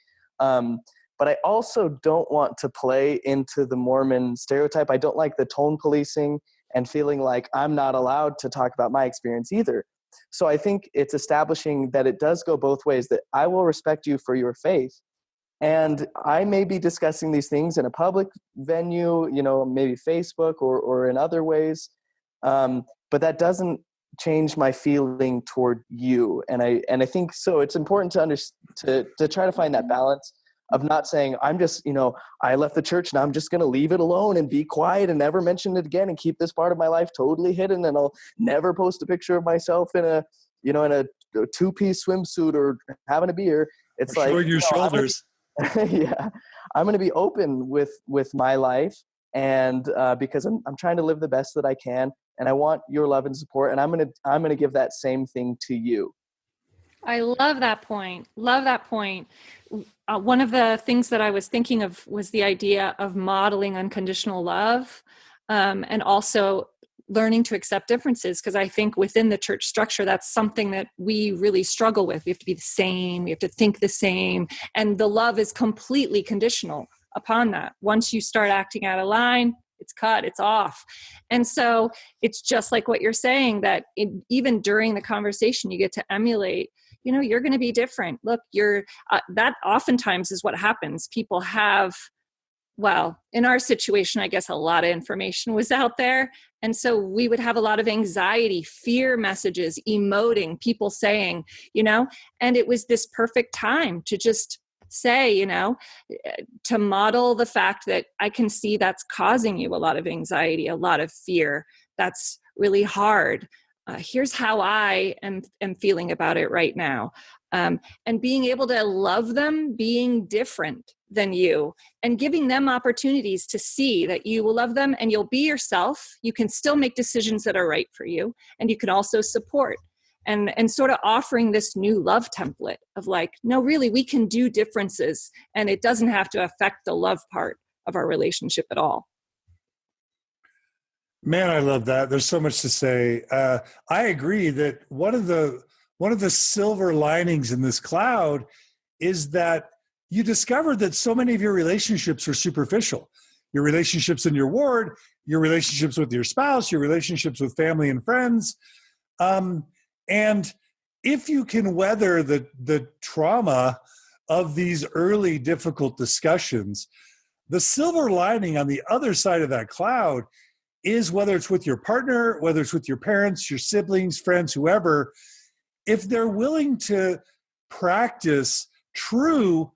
but I also don't want to play into the Mormon stereotype. I don't like the tone policing and feeling like I'm not allowed to talk about my experience either. So I think it's establishing that it does go both ways, that I will respect you for your faith. And I may be discussing these things in a public venue, maybe Facebook or in other ways. But that doesn't change my feeling toward you. And I think so it's important to try to find that balance of not saying, I'm just, I left the church and I'm just going to leave it alone and be quiet and never mention it again and keep this part of my life totally hidden. And I'll never post a picture of myself in a two-piece swimsuit or having a beer. It's like, showing your shoulders. Yeah, I'm going to be open with my life. And because I'm trying to live the best that I can, and I want your love and support, and I'm going to give that same thing to you. I love that point. Love that point. One of the things that I was thinking of was the idea of modeling unconditional love, and also learning to accept differences. Because I think within the church structure, that's something that we really struggle with. We have to be the same. We have to think the same. And the love is completely conditional upon that. Once you start acting out of line, it's cut, it's off. And so it's just like what you're saying, that even during the conversation, you get to emulate, you're going to be different. Look, that oftentimes is what happens. People have, well, in our situation, I guess a lot of information was out there. And so we would have a lot of anxiety, fear messages, emoting, people saying, and it was this perfect time to just say, to model the fact that I can see that's causing you a lot of anxiety, a lot of fear. That's really hard. Here's how I am feeling about it right now. And being able to love them being different than you and giving them opportunities to see that you will love them and you'll be yourself. You can still make decisions that are right for you. And you can also support and sort of offering this new love template of like, no, really, we can do differences and it doesn't have to affect the love part of our relationship at all. Man, I love that. There's so much to say. I agree that one of the silver linings in this cloud is that you discovered that so many of your relationships are superficial. Your relationships in your ward, your relationships with your spouse, your relationships with family and friends. And if you can weather the trauma of these early difficult discussions, the silver lining on the other side of that cloud is, whether it's with your partner, whether it's with your parents, your siblings, friends, whoever, if they're willing to practice true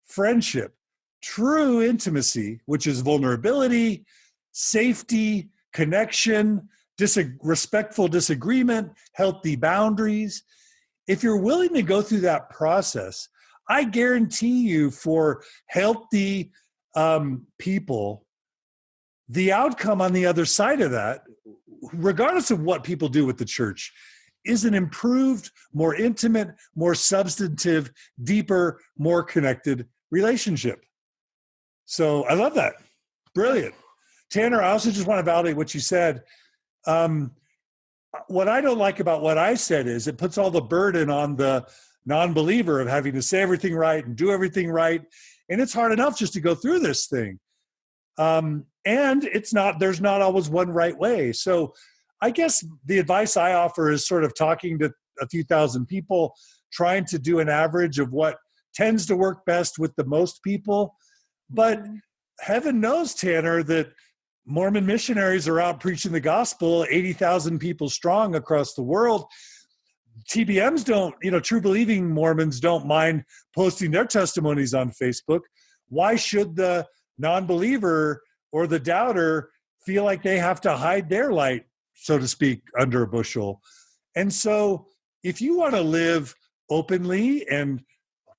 friendship, true intimacy, which is vulnerability, safety, connection, respectful disagreement, healthy boundaries. If you're willing to go through that process, I guarantee you, for healthy people, the outcome on the other side of that, regardless of what people do with the church, is an improved, more intimate, more substantive, deeper, more connected relationship. So I love that. Brilliant. Tanner, I also just want to validate what you said. What I don't like about what I said is it puts all the burden on the non-believer of having to say everything right and do everything right. And it's hard enough just to go through this thing. And there's not always one right way. So I guess the advice I offer is sort of talking to a few thousand people, trying to do an average of what tends to work best with the most people. But heaven knows, Tanner, that Mormon missionaries are out preaching the gospel, 80,000 people strong across the world. TBMs don't, true believing Mormons don't mind posting their testimonies on Facebook. Why should the non-believer or the doubter feel like they have to hide their light, so to speak, under a bushel? And so if you want to live openly and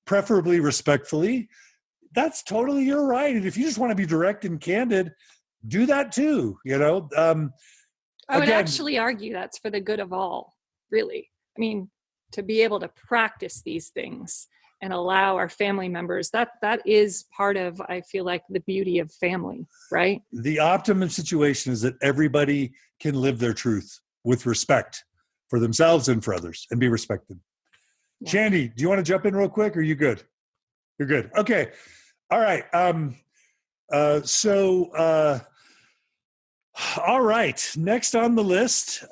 preferably respectfully, that's totally your right. And if you just want to be direct and candid, do that too, I would actually argue that's for the good of all, really. I mean, to be able to practice these things and allow our family members, that is part of, I feel like, the beauty of family, right? The optimum situation is that everybody can live their truth with respect for themselves and for others and be respected. Yeah. Shandi, do you want to jump in real quick, or are you good? You're good. Okay. All right. All right. Next on the list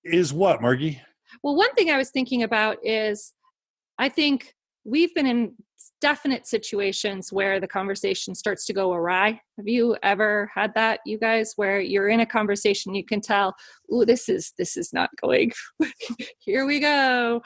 is what, Margi? Well, one thing I was thinking about is I think we've been in definite situations where the conversation starts to go awry. Have you ever had that, you guys, where you're in a conversation, you can tell, ooh, this is not going, here we go.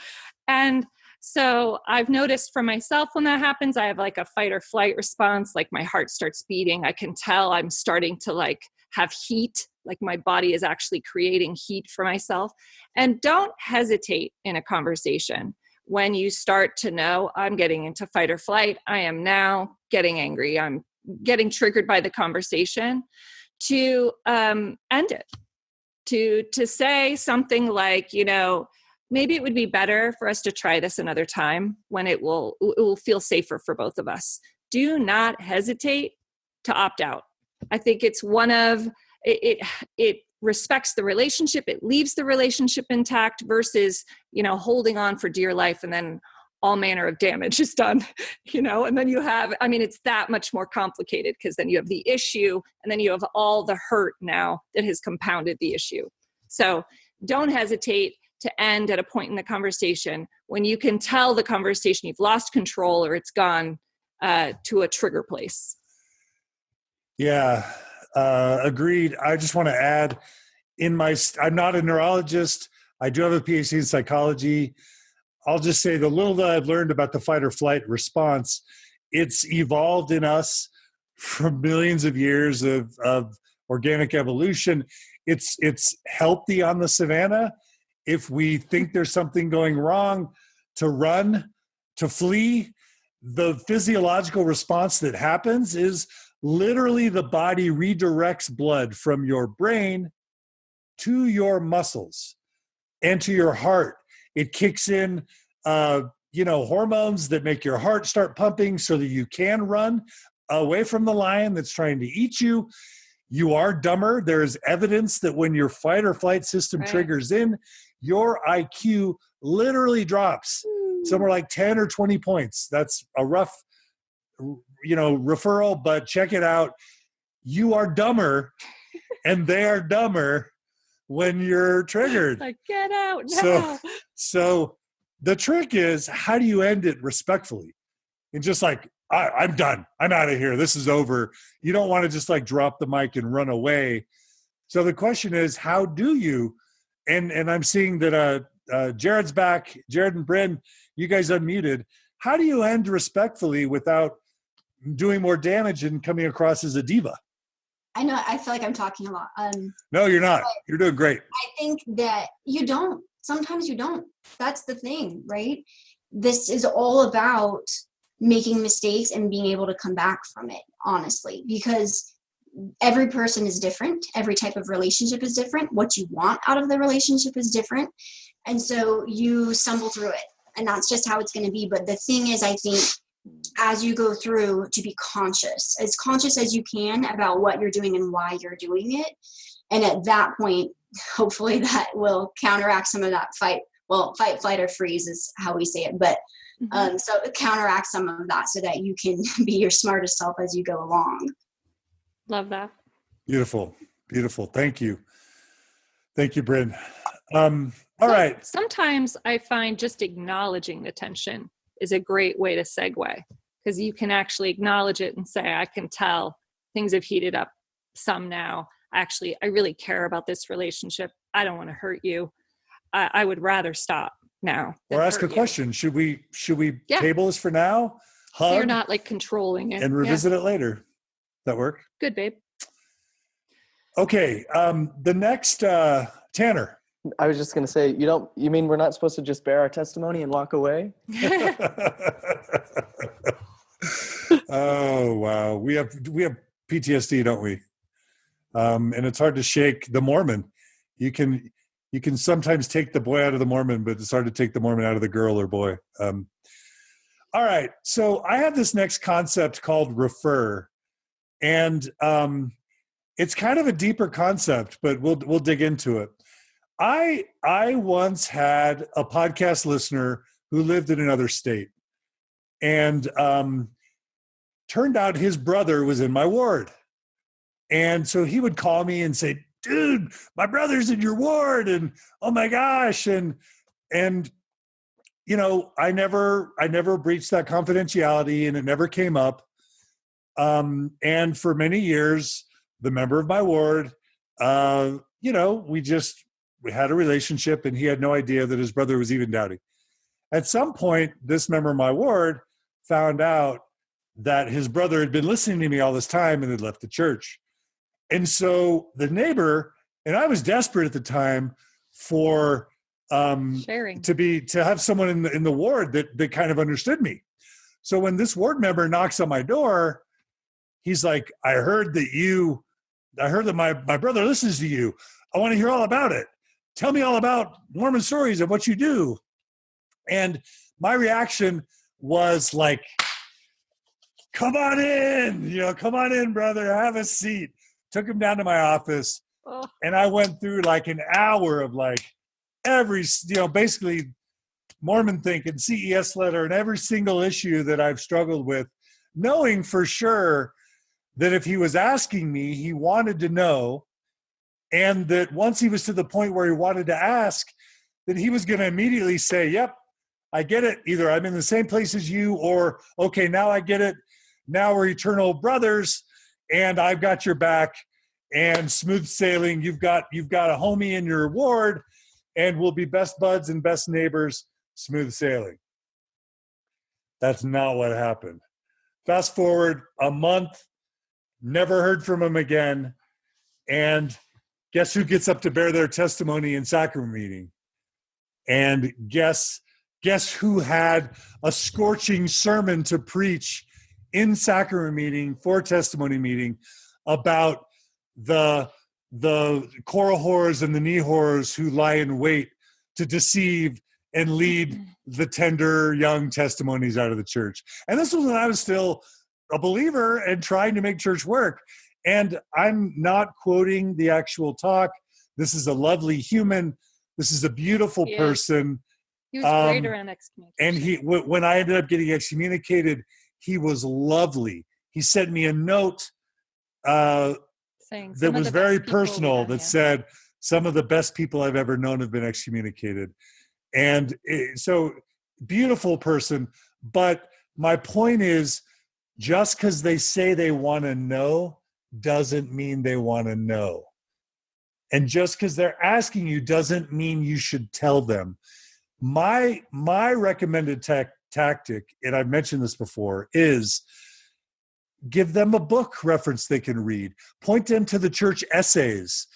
And so I've noticed for myself when that happens, I have like a fight or flight response, like my heart starts beating. I can tell I'm starting to like have heat, like my body is actually creating heat for myself. And don't hesitate in a conversation. When you start to know I'm getting into fight or flight, I am now getting angry, I'm getting triggered by the conversation, to end it, to say something like, maybe it would be better for us to try this another time when it will feel safer for both of us. Do not hesitate to opt out. I think it's it respects the relationship. It leaves the relationship intact versus, holding on for dear life and then all manner of damage is done, and then you have, it's that much more complicated because then you have the issue and then you have all the hurt now that has compounded the issue. So don't hesitate to end at a point in the conversation when you can tell the conversation you've lost control or it's gone to a trigger place. Yeah, agreed. I just want to add, I'm not a neurologist. I do have a PhD in psychology. I'll just say the little that I've learned about the fight or flight response, it's evolved in us from millions of years of organic evolution. It's healthy on the savannah. If we think there's something going wrong, to run, to flee, the physiological response that happens is literally the body redirects blood from your brain to your muscles and to your heart. It kicks in, hormones that make your heart start pumping so that you can run away from the lion that's trying to eat you. You are dumber. There is evidence that when your fight or flight system triggers in, your IQ literally drops somewhere like 10 or 20 points. That's a rough, referral, but check it out. You are dumber and they are dumber when you're triggered. Like, get out now. So the trick is, how do you end it respectfully? And just like, I'm done. I'm out of here. This is over. You don't want to just like drop the mic and run away. So the question is, how do you, and I'm seeing that Jared's back, Jared and Brynne, you guys unmuted. How do you end respectfully without doing more damage and coming across as a diva? I know, I feel like I'm talking a lot. No, you're not. You're doing great. I think that sometimes you don't. That's the thing, right? This is all about making mistakes and being able to come back from it, honestly, because every person is different. Every type of relationship is different. What you want out of the relationship is different. And so you stumble through it, and that's just how it's going to be. But the thing is, I think as you go through, to be conscious as you can about what you're doing and why you're doing it. And at that point, hopefully that will counteract some of that fight, flight, or freeze is how we say it. But so counteract some of that so that you can be your smartest self as you go along. Love that. Beautiful. Beautiful. Thank you. Thank you, Brynne. All right. Sometimes I find just acknowledging the tension is a great way to segue, because you can actually acknowledge it and say, I can tell things have heated up some now. Actually, I really care about this relationship. I don't want to hurt you. I would rather stop now. Or ask a question. Should we table this for now? Hug, so you're not like controlling it. And revisit it later. That work? Good, babe. Okay. The next, Tanner. I was just going to say, you mean we're not supposed to just bear our testimony and walk away? Oh, wow. We have PTSD, don't we? And it's hard to shake the Mormon. You can sometimes take the boy out of the Mormon, but it's hard to take the Mormon out of the girl or boy. All right. So I have this next concept called refer. And it's kind of a deeper concept, but we'll dig into it. I once had a podcast listener who lived in another state. And turned out his brother was in my ward. And so he would call me and say, dude, my brother's in your ward. And oh my gosh. And you know, I never breached that confidentiality, and it never came up. And for many years, the member of my ward, you know, we had a relationship, and he had no idea that his brother was even doubting. At some point, this member of my ward found out that his brother had been listening to me all this time and had left the church. And so the neighbor, and I was desperate at the time for sharing, to have someone in the ward that kind of understood me. So when this ward member knocks on my door, he's like, I heard that my brother listens to you. I want to hear all about it. Tell me all about Mormon stories and what you do. And my reaction was like, come on in, brother, have a seat. Took him down to my office. Oh. And I went through like an hour of like every, basically Mormon Think and CES letter and every single issue that I've struggled with, knowing for sure that if he was asking me, he wanted to know. And that once he was to the point where he wanted to ask, that he was going to immediately say, yep, I get it. Either I'm in the same place as you, or, okay, now I get it. Now we're eternal brothers, and I've got your back, and smooth sailing. You've got a homie in your ward, and we'll be best buds and best neighbors, smooth sailing. That's not what happened. Fast forward a month, never heard from him again. And guess who gets up to bear their testimony in sacrament meeting? And guess who had a scorching sermon to preach in sacrament meeting for testimony meeting about the coral whores and the knee whores who lie in wait to deceive and lead the tender young testimonies out of the church. And this was when I was still a believer and trying to make church work. And I'm not quoting the actual talk. This is a lovely human. This is a beautiful person. He was great around excommunication. And when I ended up getting excommunicated, he was lovely. He sent me a note that was very personal that said, some of the best people I've ever known have been excommunicated. And so beautiful person. But my point is, just because they say they want to know doesn't mean they want to know. And just because they're asking you doesn't mean you should tell them. My recommended tactic, and I've mentioned this before, is give them a book reference they can read. Point them to the church essays.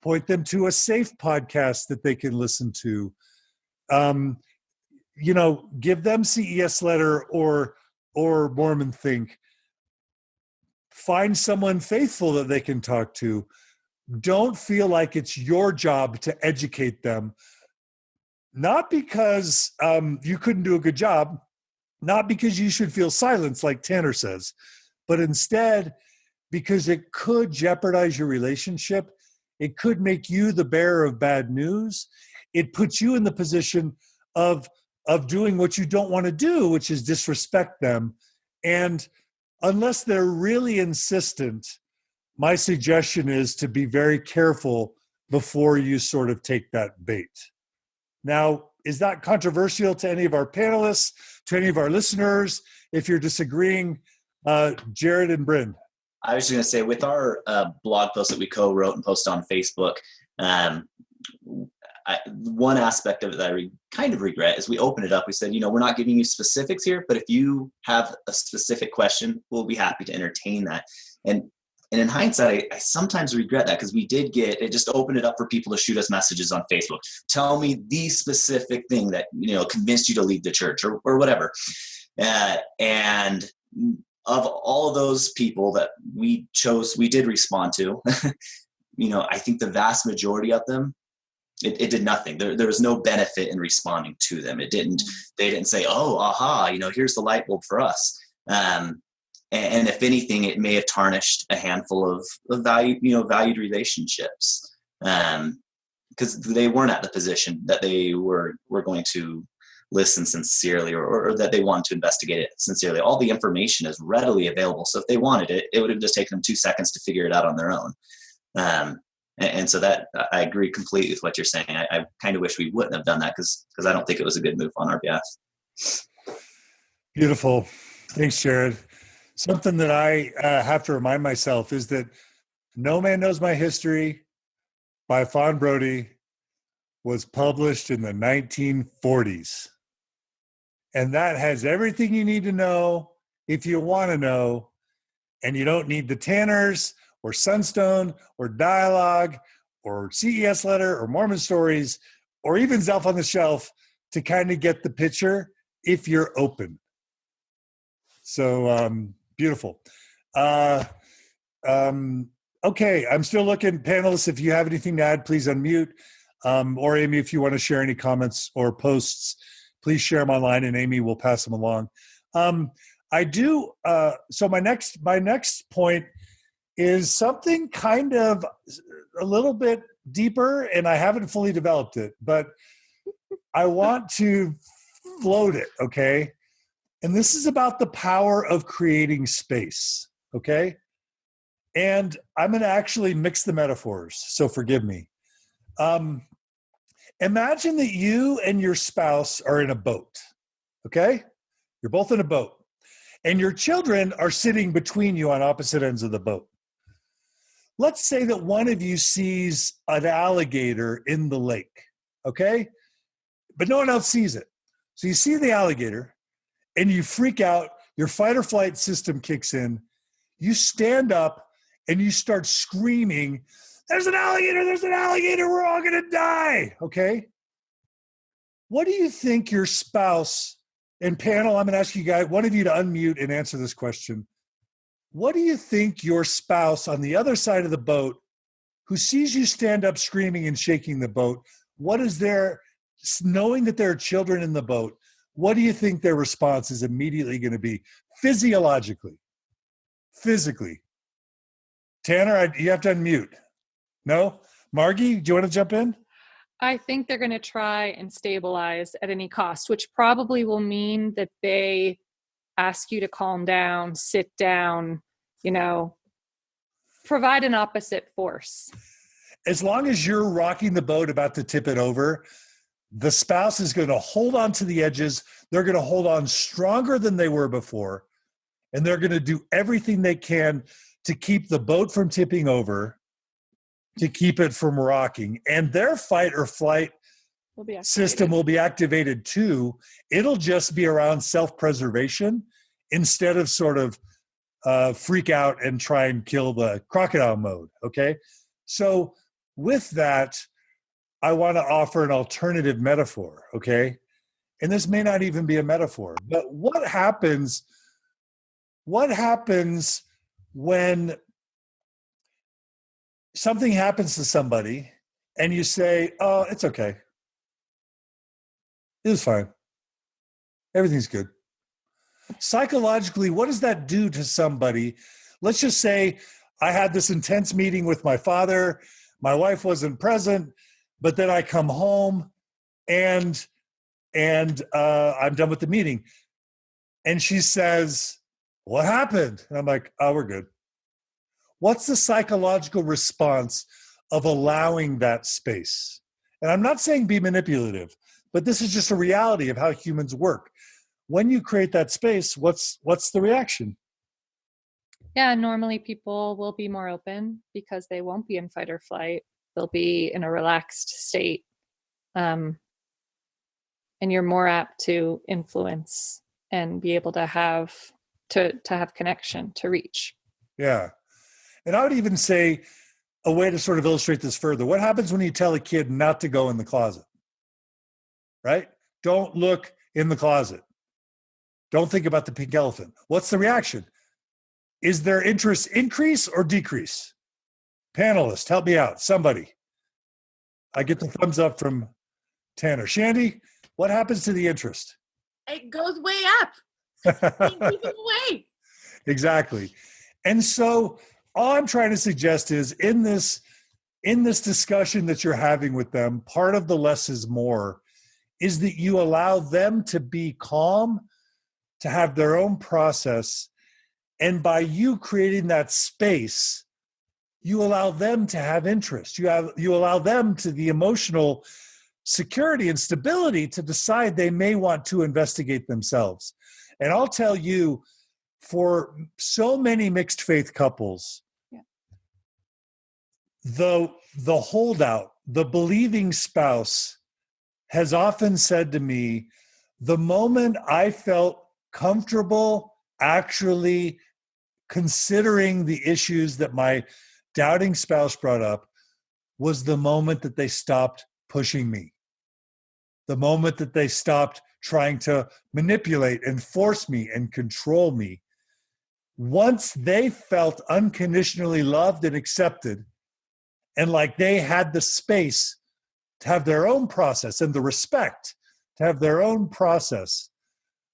Point them to a safe podcast that they can listen to. Give them CES letter or Mormon Think. Find someone faithful that they can talk to. Don't feel like it's your job to educate them. Not because you couldn't do a good job, not because you should feel silenced like Tanner says, but instead because it could jeopardize your relationship. It could make you the bearer of bad news. It puts you in the position of doing what you don't want to do, which is disrespect them. And unless they're really insistent, my suggestion is to be very careful before you sort of take that bait. Now, is that controversial to any of our panelists, to any of our listeners? If you're disagreeing, Jared and Brynne. I was just going to say, with our blog post that we co-wrote and posted on Facebook, one aspect of it that I kind of regret is we opened it up. We said, we're not giving you specifics here, but if you have a specific question, we'll be happy to entertain that. And in hindsight, I sometimes regret that, because we did it just opened it up for people to shoot us messages on Facebook. Tell me the specific thing that, convinced you to leave the church or whatever. And of all those people that we did respond to, I think the vast majority of them, it did nothing. There was no benefit in responding to them. They didn't say, oh, aha, here's the light bulb for us. And if anything, it may have tarnished a handful of valued relationships, because they weren't at the position that they were going to listen sincerely or that they want to investigate it sincerely. All the information is readily available. So if they wanted it, it would have just taken them 2 seconds to figure it out on their own. And so that I agree completely with what you're saying. I kind of wish we wouldn't have done that because I don't think it was a good move on our behalf. Beautiful. Thanks, Jared. Something that I have to remind myself is that No Man Knows My History by Fawn Brodie was published in the 1940s. And that has everything you need to know if you want to know. And you don't need the Tanners or Sunstone or Dialogue or CES Letter or Mormon Stories or even Zelph on the Shelf to kind of get the picture if you're open. So beautiful. Okay, I'm still looking. Panelists, if you have anything to add, please unmute. Or Amy, if you want to share any comments or posts, please share them online and Amy will pass them along. I do. So my next point is something kind of a little bit deeper, and I haven't fully developed it, but I want to float it, okay? And this is about the power of creating space, okay? And I'm going to actually mix the metaphors, so forgive me. Imagine that you and your spouse are in a boat, okay? You're both in a boat. And your children are sitting between you on opposite ends of the boat. Let's say that one of you sees an alligator in the lake, okay? But no one else sees it. So you see the alligator and you freak out, your fight or flight system kicks in, you stand up and you start screaming, there's an alligator, we're all gonna die, okay? What do you think your spouse, and panel, I'm gonna ask you guys, one of you to unmute and answer this question. What do you think your spouse on the other side of the boat who sees you stand up screaming and shaking the boat, what is their, knowing that there are children in the boat, what do you think their response is immediately going to be physiologically, physically? Tanner, you have to unmute. No? Margie, do you want to jump in? I think they're going to try and stabilize at any cost, which probably will mean that they ask you to calm down, sit down, provide an opposite force. As long as you're rocking the boat about to tip it over, the spouse is going to hold on to the edges. They're going to hold on stronger than they were before. And they're going to do everything they can to keep the boat from tipping over, to keep it from rocking. And their fight or flight system will be activated too. It'll just be around self-preservation instead of sort of freak out and try and kill the crocodile mode, okay? So with that, I want to offer an alternative metaphor, okay? And this may not even be a metaphor, but what happens when something happens to somebody and you say, oh, it's okay. It was fine. Everything's good. Psychologically, what does that do to somebody? Let's just say I had this intense meeting with my father. My wife wasn't present, but then I come home and I'm done with the meeting. And she says, what happened? And I'm like, oh, we're good. What's the psychological response of allowing that space? And I'm not saying be manipulative, but this is just a reality of how humans work. When you create that space, what's the reaction? Yeah, normally people will be more open because they won't be in fight or flight. They'll be in a relaxed state. And you're more apt to influence and be able to have connection, to reach. Yeah. And I would even say a way to sort of illustrate this further. What happens when you tell a kid not to go in the closet? Right? Don't look in the closet. Don't think about the pink elephant. What's the reaction? Is their interest increase or decrease? Panelists, help me out. Somebody. I get the thumbs up from Tanner. Shandi, what happens to the interest? It goes way up. It goes away. Exactly. And so all I'm trying to suggest is in this discussion that you're having with them, part of the less is more is that you allow them to be calm, to have their own process. And by you creating that space, you allow them to have interest. You allow them to the emotional security and stability to decide they may want to investigate themselves. And I'll tell you, for so many mixed faith couples, the holdout, the believing spouse has often said to me, the moment I felt comfortable actually considering the issues that my doubting spouse brought up was the moment that they stopped pushing me. The moment that they stopped trying to manipulate and force me and control me. Once they felt unconditionally loved and accepted, and like they had the space to have their own process and the respect to have their own process,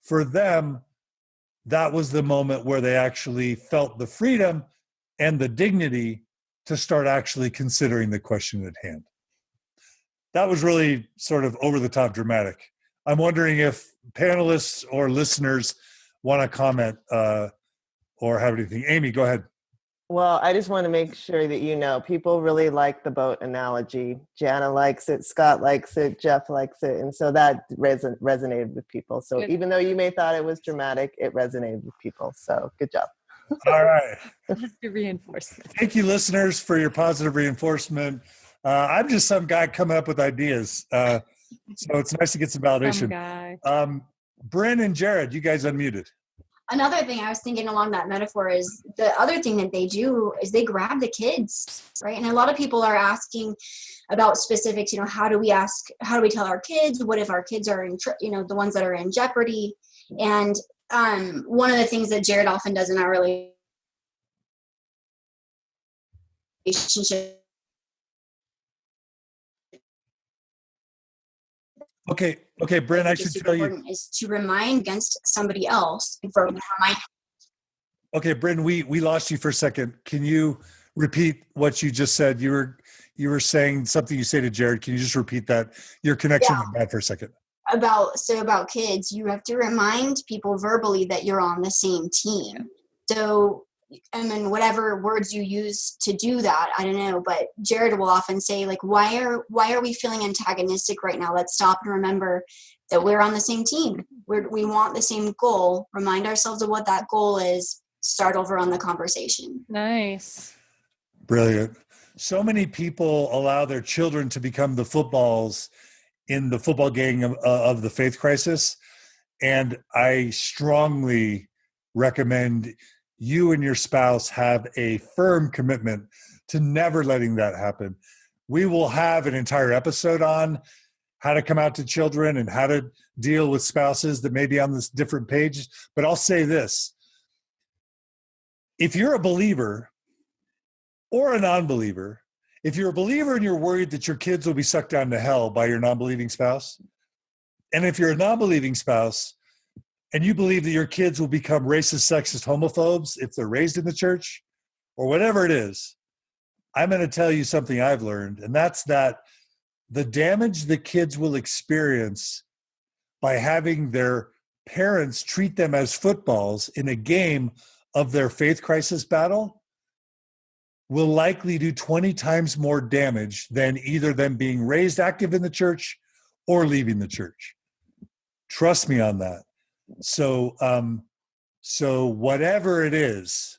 for them, that was the moment where they actually felt the freedom and the dignity to start actually considering the question at hand. That was really sort of over the top dramatic. I'm wondering if panelists or listeners want to comment or have anything. Amy, go ahead. Well, I just want to make sure that you know, people really like the boat analogy. Jana likes it, Scott likes it, Jeff likes it. And so that resonated with people. So Good. even though you may thought it was dramatic, it resonated with people. So good job. All right. Positive reinforcement. Thank you, listeners, for your positive reinforcement. I'm just some guy coming up with ideas. So it's nice to get some validation. Some guy. Brynn and Jared, you guys unmuted. Another thing I was thinking along that metaphor is the other thing that they do is they grab the kids, right? And a lot of people are asking about specifics, you know, how do we tell our kids? What if our kids are in, the ones that are in jeopardy? And one of the things that Jared often does in our relationship. Okay, Brynn, I should tell you. Is to remind against somebody else. Okay, Brynn, we lost you for a second. Can you repeat what you just said? You were saying something you say to Jared. Can you just repeat that? Your connection went bad for a second. About kids, you have to remind people verbally that you're on the same team. So, I mean, whatever words you use to do that, I don't know, but Jared will often say, like, why are we feeling antagonistic right now? Let's stop and remember that we're on the same team. We want the same goal. Remind ourselves of what that goal is. Start over on the conversation. Nice. Brilliant. So many people allow their children to become the footballs in the football gang of the faith crisis. And I strongly recommend you and your spouse have a firm commitment to never letting that happen. We will have an entire episode on how to come out to children and how to deal with spouses that may be on this different page. But I'll say this. If you're a believer or a non-believer, if you're a believer and you're worried that your kids will be sucked down to hell by your non-believing spouse, and if you're a non-believing spouse and you believe that your kids will become racist, sexist, homophobes if they're raised in the church or whatever it is, I'm going to tell you something I've learned, and that's that the damage the kids will experience by having their parents treat them as footballs in a game of their faith crisis battle will likely do 20 times more damage than either them being raised active in the church or leaving the church. Trust me on that. So whatever it is,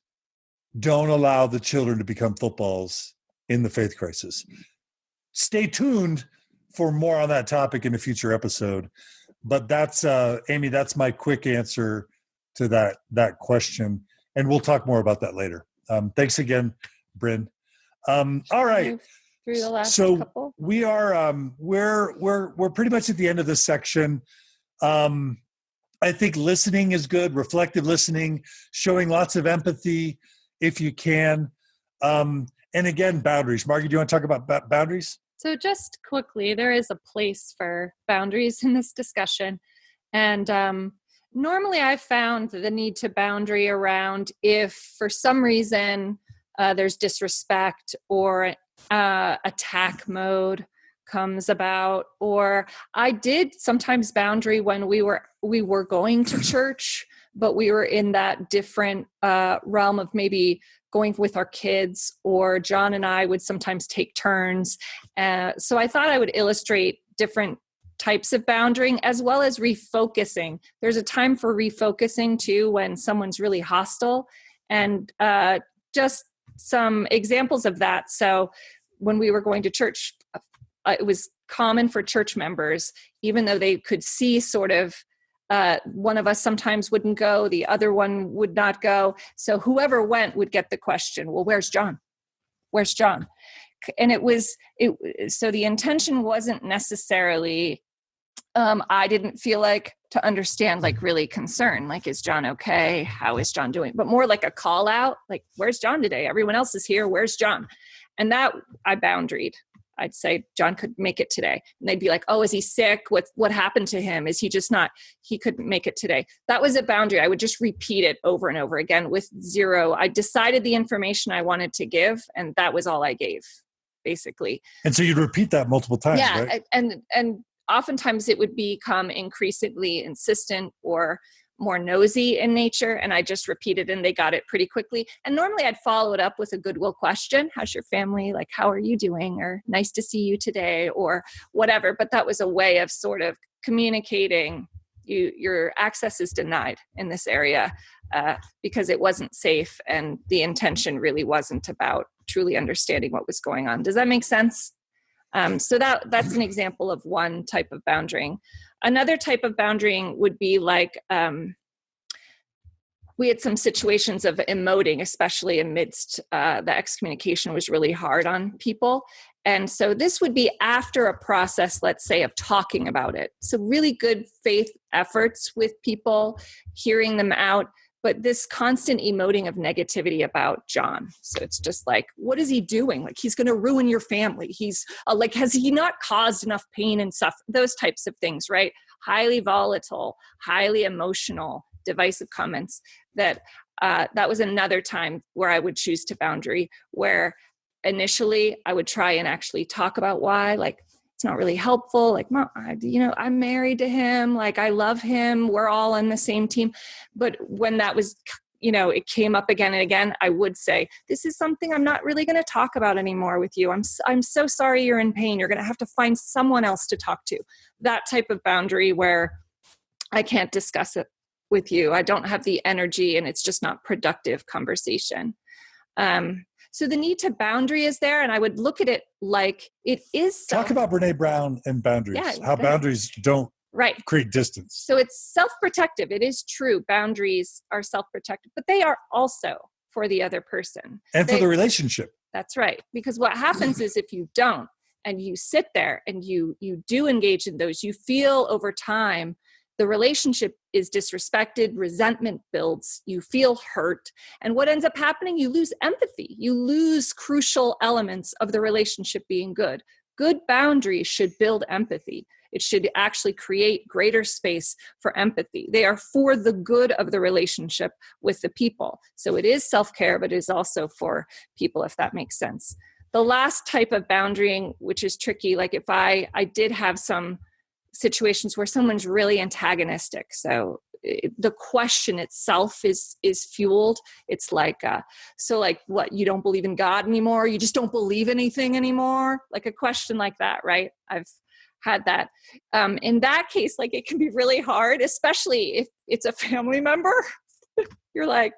don't allow the children to become footballs in the faith crisis. Stay tuned for more on that topic in a future episode. But that's, Amy, that's my quick answer to that question. And we'll talk more about that later. Thanks again, Brynn. All right. Through the last so couple. We are we're pretty much at the end of this section. I think listening is good, reflective listening, showing lots of empathy if you can. And again, boundaries. Margi, do you want to talk about boundaries? So just quickly, there is a place for boundaries in this discussion. And normally I've found the need to boundary around if for some reason there's disrespect or attack mode comes about. Or I did sometimes boundary when we were going to church, but we were in that different realm of maybe going with our kids, or John and I would sometimes take turns. So I thought I would illustrate different types of boundarying as well as refocusing. There's a time for refocusing too when someone's really hostile, and just some examples of that. So when we were going to church, it was common for church members, even though they could see sort of one of us sometimes wouldn't go, the other one would not go. So whoever went would get the question, well, where's John? Where's John? And so the intention wasn't necessarily, I didn't feel like to understand, like really concern, like, is John okay? How is John doing? But more like a call out, like, where's John today? Everyone else is here. Where's John? And that I boundaried. I'd say John could make it today. And they'd be like, oh, is he sick? What happened to him? Is he just not, he couldn't make it today? That was a boundary. I would just repeat it over and over again with zero. I decided the information I wanted to give, and that was all I gave, basically. And so you'd repeat that multiple times, yeah, right? And oftentimes it would become increasingly insistent or more nosy in nature, and I just repeated, and they got it pretty quickly. And normally I'd follow it up with a goodwill question. How's your family? Like, how are you doing? Or nice to see you today, or whatever. But that was a way of sort of communicating, your access is denied in this area because it wasn't safe, and the intention really wasn't about truly understanding what was going on. Does that make sense? So that's an example of one type of boundarying. Another type of boundarying would be like, we had some situations of emoting, especially amidst the excommunication was really hard on people. And so this would be after a process, let's say, of talking about it. So really good faith efforts with people, hearing them out, but this constant emoting of negativity about John. So it's just like, what is he doing? Like, he's going to ruin your family. He's like, has he not caused enough pain and stuff? Those types of things, right? Highly volatile, highly emotional, divisive comments. That was another time where I would choose to boundary, where initially I would try and actually talk about why, like, it's not really helpful. Like, Mom, I'm married to him. Like, I love him. We're all on the same team. But when that was, it came up again and again, I would say, this is something I'm not really going to talk about anymore with you. I'm so sorry you're in pain. You're going to have to find someone else to talk to. That type of boundary where I can't discuss it with you. I don't have the energy, and it's just not productive conversation. So the need to boundary is there, and I would look at it like it is. Talk about Brene Brown and boundaries. Yeah, how boundaries don't create distance. So it's self-protective. It is true. Boundaries are self-protective, but they are also for the other person. And for the relationship. That's right. Because what happens is if you don't, and you sit there and you do engage in those, you feel over time the relationship is disrespected, resentment builds, you feel hurt. And what ends up happening, you lose empathy. You lose crucial elements of the relationship being good. Good boundaries should build empathy. It should actually create greater space for empathy. They are for the good of the relationship with the people. So it is self-care, but it is also for people, if that makes sense. The last type of boundarying, which is tricky, like if I did have some situations where someone's really antagonistic. So the question itself is fueled. It's like, so like, what, you don't believe in God anymore? You just don't believe anything anymore? Like a question like that, right? I've had that. In that case, like it can be really hard, especially if it's a family member. You're like,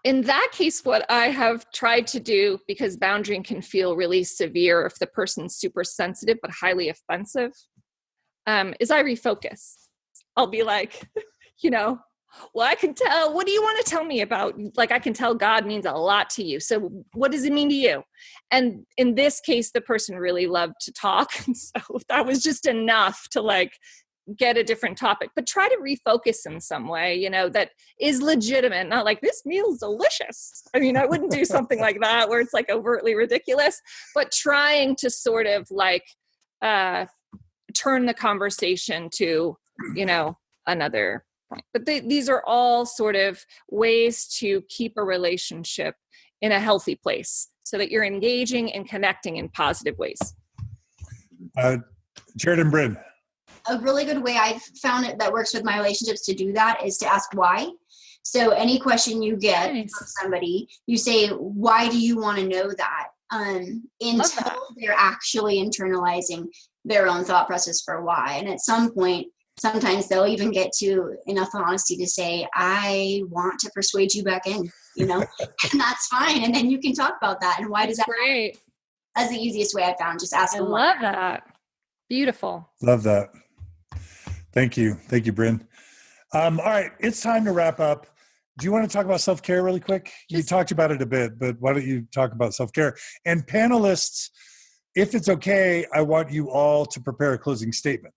in that case, what I have tried to do, because boundarying can feel really severe if the person's super sensitive but highly offensive, is I refocus. I'll be like, well, I can tell, what do you want to tell me about? Like, I can tell God means a lot to you. So what does it mean to you? And in this case, the person really loved to talk. And so that was just enough to like get a different topic, but try to refocus in some way, that is legitimate. Not like, this meal's delicious. I mean, I wouldn't do something like that where it's like overtly ridiculous, but trying to sort of like turn the conversation to, another point. But these are all sort of ways to keep a relationship in a healthy place. so that you're engaging and connecting in positive ways. Jared and Brynne. A really good way I've found it that works with my relationships to do that is to ask why. So any question you get from somebody, you say, why do you want to know that? Until they're actually internalizing their own thought process for why. And at some point, sometimes they'll even get to enough honesty to say, I want to persuade you back in, and that's fine. And then you can talk about that. And why does that great? Matter? That's the easiest way I found. Just ask them. I love that. Beautiful. Love that. Thank you. Thank you, Brynne. All right. It's time to wrap up. Do you want to talk about self-care really quick? You talked about it a bit, but why don't you talk about self-care? And panelists, if it's okay, I want you all to prepare a closing statement.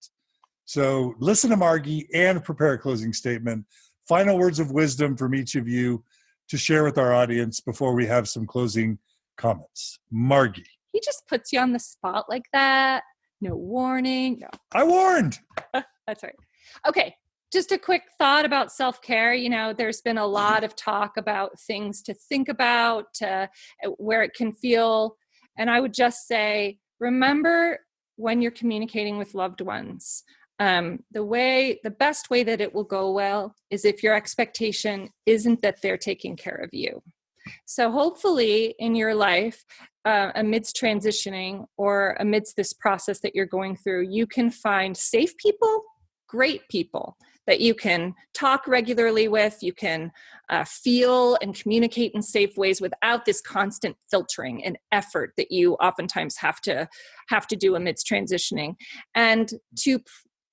So listen to Margi and prepare a closing statement. Final words of wisdom from each of you to share with our audience before we have some closing comments. Margi. He just puts you on the spot like that. No warning. No. I warned. That's right. Okay. Just a quick thought about self-care. There's been a lot of talk about things to think about, where it can feel. And I would just say, remember when you're communicating with loved ones, the best way that it will go well is if your expectation isn't that they're taking care of you. So hopefully in your life, amidst transitioning or amidst this process that you're going through, you can find safe people, great people that you can talk regularly with, you can feel and communicate in safe ways without this constant filtering and effort that you oftentimes have to do amidst transitioning. And to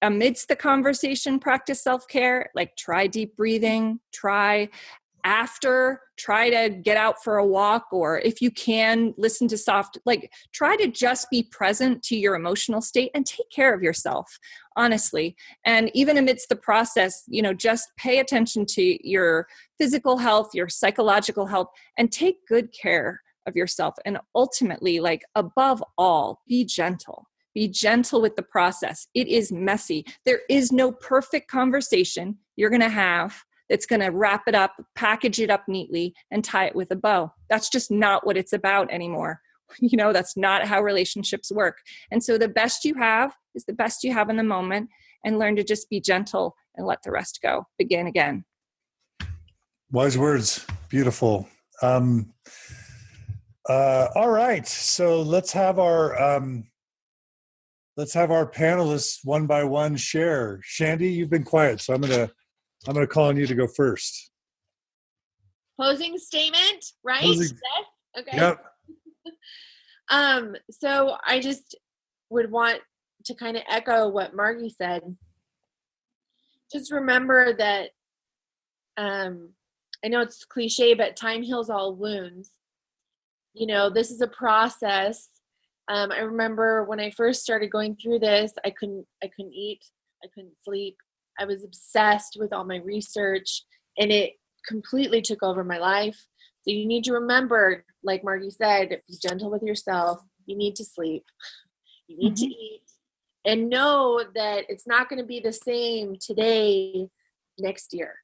amidst the conversation, practice self-care, like try deep breathing, try to get out for a walk, or if you can listen to try to just be present to your emotional state and take care of yourself, honestly. And even amidst the process, just pay attention to your physical health, your psychological health, and take good care of yourself. And ultimately, above all, be gentle. Be gentle with the process. It is messy. There is no perfect conversation you're going to have that's going to wrap it up, package it up neatly, and tie it with a bow. That's just not what it's about anymore. That's not how relationships work. And so the best you have is the best you have in the moment, and learn to just be gentle and let the rest go. Begin again. Wise words. Beautiful. All right. So let's have our panelists one by one share. Shandi, you've been quiet, so I'm gonna call on you to go first. Closing statement, right? Closing. Yes? Okay. Yep. So I just would want to kind of echo what Margi said. Just remember that, I know it's cliche, but time heals all wounds. This is a process. I remember when I first started going through this, I couldn't eat, I couldn't sleep. I was obsessed with all my research, and it completely took over my life. So you need to remember, like Margi said, be gentle with yourself. You need to sleep. You need to eat. And know that it's not going to be the same today next year.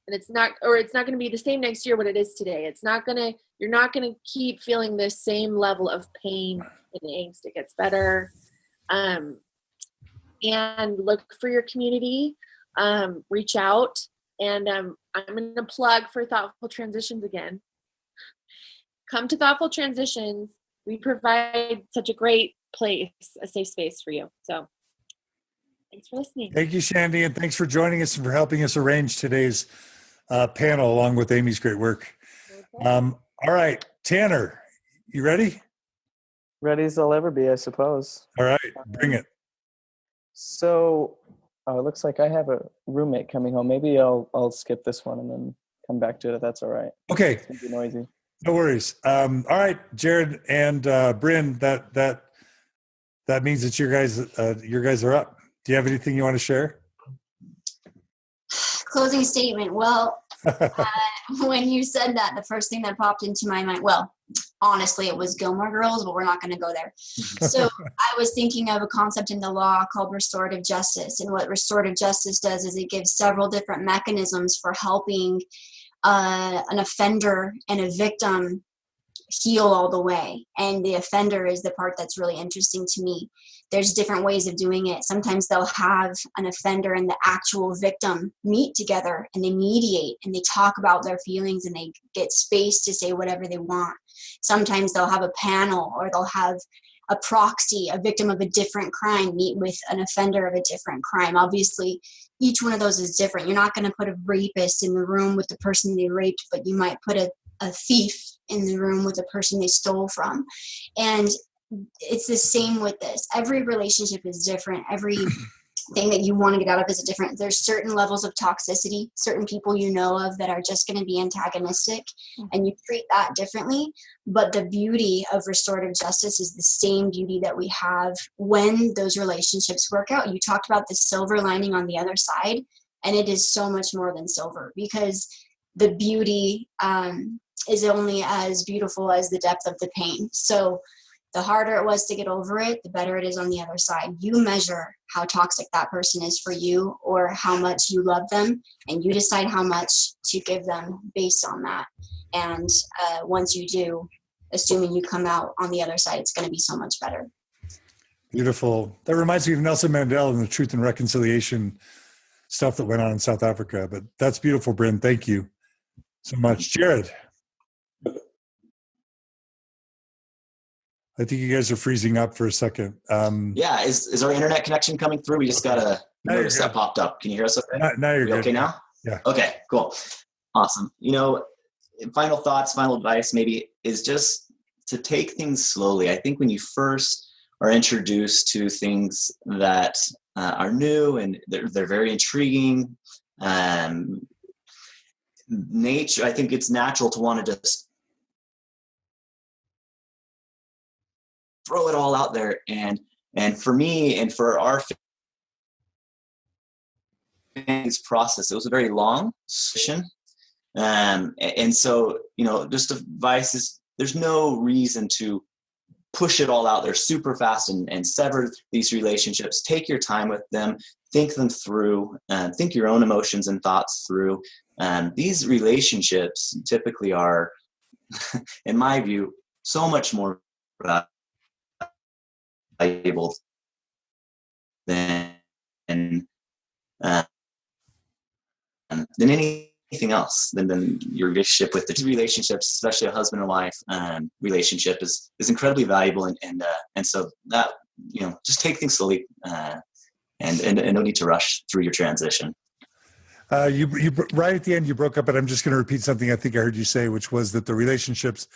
And it's not going to be the same next year what it is today. You're not going to keep feeling this same level of pain and angst. It gets better. And look for your community. Reach out. And I'm going to plug for Thoughtful Transitions again. Come to Thoughtful Transitions. We provide such a great place, a safe space for you. So thanks for listening. Thank you, Shandi, and thanks for joining us and for helping us arrange today's panel along with Amy's great work. Okay. All right, Tanner, you ready? Ready as I'll ever be, I suppose. All right, bring it. So it looks like I have a roommate coming home. Maybe I'll skip this one and then come back to it if that's all right. Okay. It's gonna be noisy. No worries. All right, Jared and Brynne, that means that your guys are up. Do you have anything you want to share? Closing statement. Well, when you said that, the first thing that popped into my mind, well, honestly, it was Gilmore Girls, but we're not going to go there. So I was thinking of a concept in the law called restorative justice. And what restorative justice does is it gives several different mechanisms for helping an offender and a victim heal all the way. And the offender is the part that's really interesting to me. There's different ways of doing it. Sometimes they'll have an offender and the actual victim meet together and they mediate and they talk about their feelings and they get space to say whatever they want. Sometimes they'll have a panel, or they'll have a proxy, a victim of a different crime, meet with an offender of a different crime. Obviously, each one of those is different. You're not going to put a rapist in the room with the person they raped, but you might put a thief in the room with the person they stole from. And it's the same with this. Every relationship is different. Every thing that you want to get out of is different. There's certain levels of toxicity, certain people you know of that are just going to be antagonistic, and you treat that differently. But the beauty of restorative justice is the same beauty that we have when those relationships work out. You talked about the silver lining on the other side, and it is so much more than silver, because the beauty is only as beautiful as the depth of the pain. So the harder it was to get over it, the better it is on the other side. You measure how toxic that person is for you, or how much you love them, and you decide how much to give them based on that. And once you do, assuming you come out on the other side, it's going to be so much better. Beautiful. That reminds me of Nelson Mandela and the Truth and Reconciliation stuff that went on in South Africa. But that's beautiful, Brynne. Thank you so much. Jared. I think you guys are freezing up for a second. Yeah, is our internet connection coming through? We just got a notice that popped up. Can you hear us okay? Now you're good. Okay now? Yeah. Okay, cool. Awesome. Final thoughts, final advice maybe is just to take things slowly. I think when you first are introduced to things that are new and they're very intriguing, nature, I think it's natural to want to just throw it all out there. And for me and for our family's process, it was a very long session. And so, just advice is there's no reason to push it all out there super fast and sever these relationships. Take your time with them, think them through, think your own emotions and thoughts through. These relationships typically are, in my view, so much more valuable than anything else, than your relationship with the two relationships, especially a husband and wife relationship is incredibly valuable. And so that, just take things slowly and no need to rush through your transition. You right at the end, you broke up, but I'm just going to repeat something I think I heard you say, which was that the relationships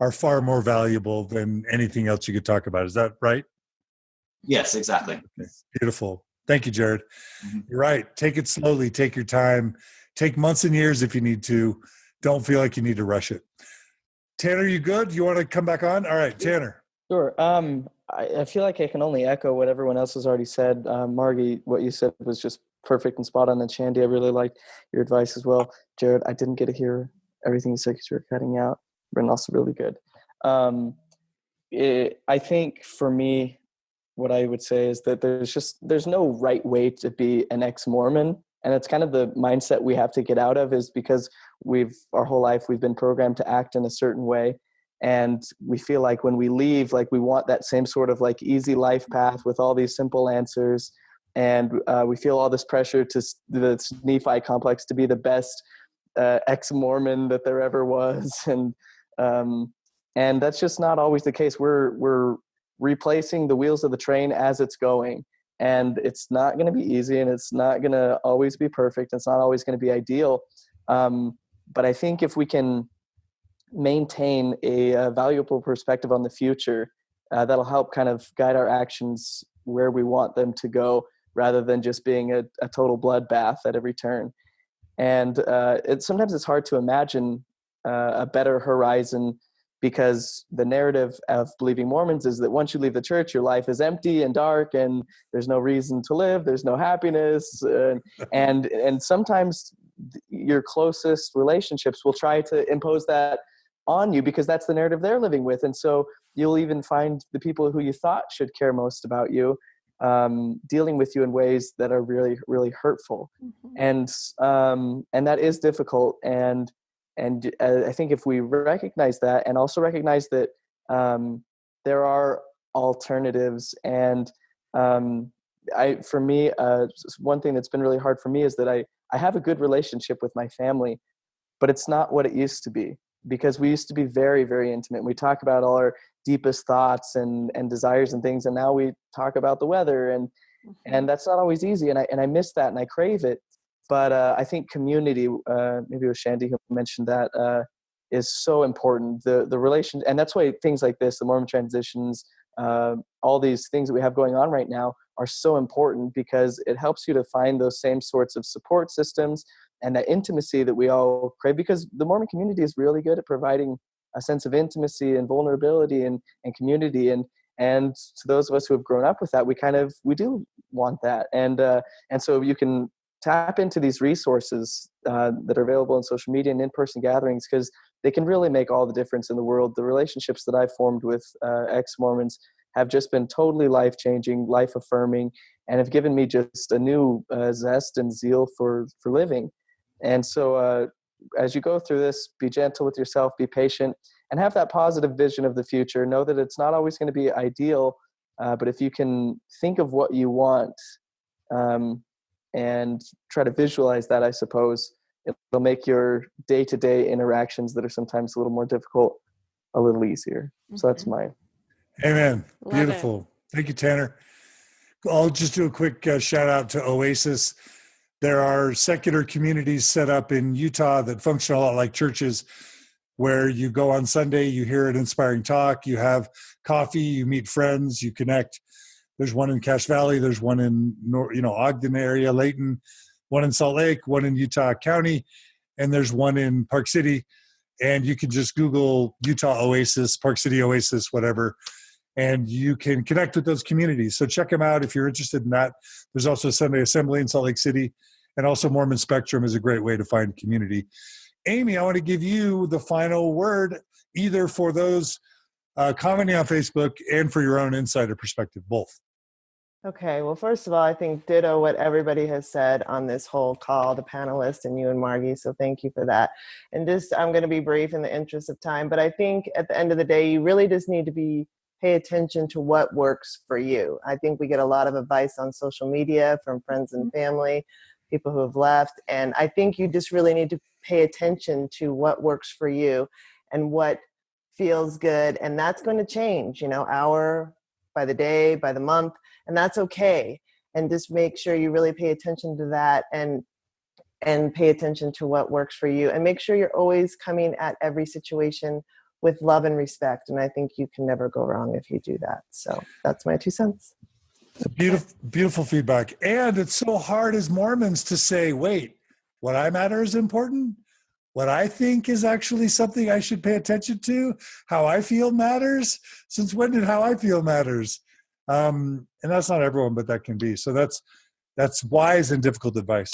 are far more valuable than anything else you could talk about. Is that right? Yes, exactly. Okay. Beautiful. Thank you, Jared. Mm-hmm. You're right. Take it slowly. Take your time. Take months and years if you need to. Don't feel like you need to rush it. Tanner, you good? You want to come back on? All right, Tanner. Sure. I feel like I can only echo what everyone else has already said. Margi, what you said was just perfect and spot on. And Shandi, I really liked your advice as well. Jared, I didn't get to hear everything you said because you were cutting out. Brynne, also really good. I think for me, what I would say is that there's no right way to be an ex-Mormon. And it's kind of the mindset we have to get out of, is because our whole life we've been programmed to act in a certain way. And we feel like when we leave, like we want that same sort of like easy life path with all these simple answers. And we feel all this pressure to the Nephi complex to be the best ex-Mormon that there ever was. And that's just not always the case. We're replacing the wheels of the train as it's going. And it's not going to be easy, and it's not going to always be perfect. It's not always going to be ideal. But I think if we can maintain a valuable perspective on the future, that'll help kind of guide our actions where we want them to go, rather than just being a total bloodbath at every turn. And sometimes it's hard to imagine a better horizon, because the narrative of believing Mormons is that once you leave the church, your life is empty and dark and there's no reason to live. There's no happiness. And sometimes your closest relationships will try to impose that on you because that's the narrative they're living with. And so you'll even find the people who you thought should care most about you dealing with you in ways that are really, really hurtful. Mm-hmm. And that is difficult. And I think if we recognize that, and also recognize that there are alternatives, and for me, one thing that's been really hard for me is that I have a good relationship with my family, but it's not what it used to be, because we used to be very, very intimate. We talk about all our deepest thoughts and desires and things, and now we talk about the weather, and that's not always easy, and I miss that, and I crave it. But I think community, maybe it was Shandi who mentioned that, is so important. The relation, and that's why things like this, the Mormon transitions, all these things that we have going on right now are so important, because it helps you to find those same sorts of support systems and that intimacy that we all crave, because the Mormon community is really good at providing a sense of intimacy and vulnerability and community. And to those of us who have grown up with that, we do want that. And so you can tap into these resources that are available in social media and in-person gatherings, because they can really make all the difference in the world. The relationships that I've formed with ex-Mormons have just been totally life-changing, life-affirming, and have given me just a new zest and zeal for living. And so as you go through this, be gentle with yourself, be patient, and have that positive vision of the future. Know that it's not always going to be ideal, but if you can think of what you want and try to visualize that, I suppose, it'll make your day-to-day interactions that are sometimes a little more difficult a little easier. So that's mine. Amen. Love Beautiful. Thank you, Tanner. I'll just do a quick shout out to Oasis. There are secular communities set up in Utah that function a lot like churches, where you go on Sunday, you hear an inspiring talk, you have coffee, you meet friends, you connect. There's one in Cache Valley, there's one in Ogden area, Layton, one in Salt Lake, one in Utah County, and there's one in Park City. And you can just Google Utah Oasis, Park City Oasis, whatever, and you can connect with those communities. So check them out if you're interested in that. There's also a Sunday Assembly in Salt Lake City, and also Mormon Spectrum is a great way to find community. Amy, I want to give you the final word, either for those commenting on Facebook and for your own insider perspective, both. Okay, well, first of all, I think ditto what everybody has said on this whole call, the panelists and you and Margi, so thank you for that. And I'm going to be brief in the interest of time, but I think at the end of the day, you really just need to pay attention to what works for you. I think we get a lot of advice on social media from friends and family, people who have left, and I think you just really need to pay attention to what works for you and what feels good, and that's going to change, hour by the day, by the month, and that's okay. And just make sure you really pay attention to that and pay attention to what works for you, and make sure you're always coming at every situation with love and respect. And I think you can never go wrong if you do that. So that's my 2 cents. Beautiful, beautiful feedback. And it's so hard as Mormons to say, wait, what I matter is important. What I think is actually something I should pay attention to. How I feel matters. Since when did how I feel matters? And that's not everyone, but that can be. So that's wise and difficult advice.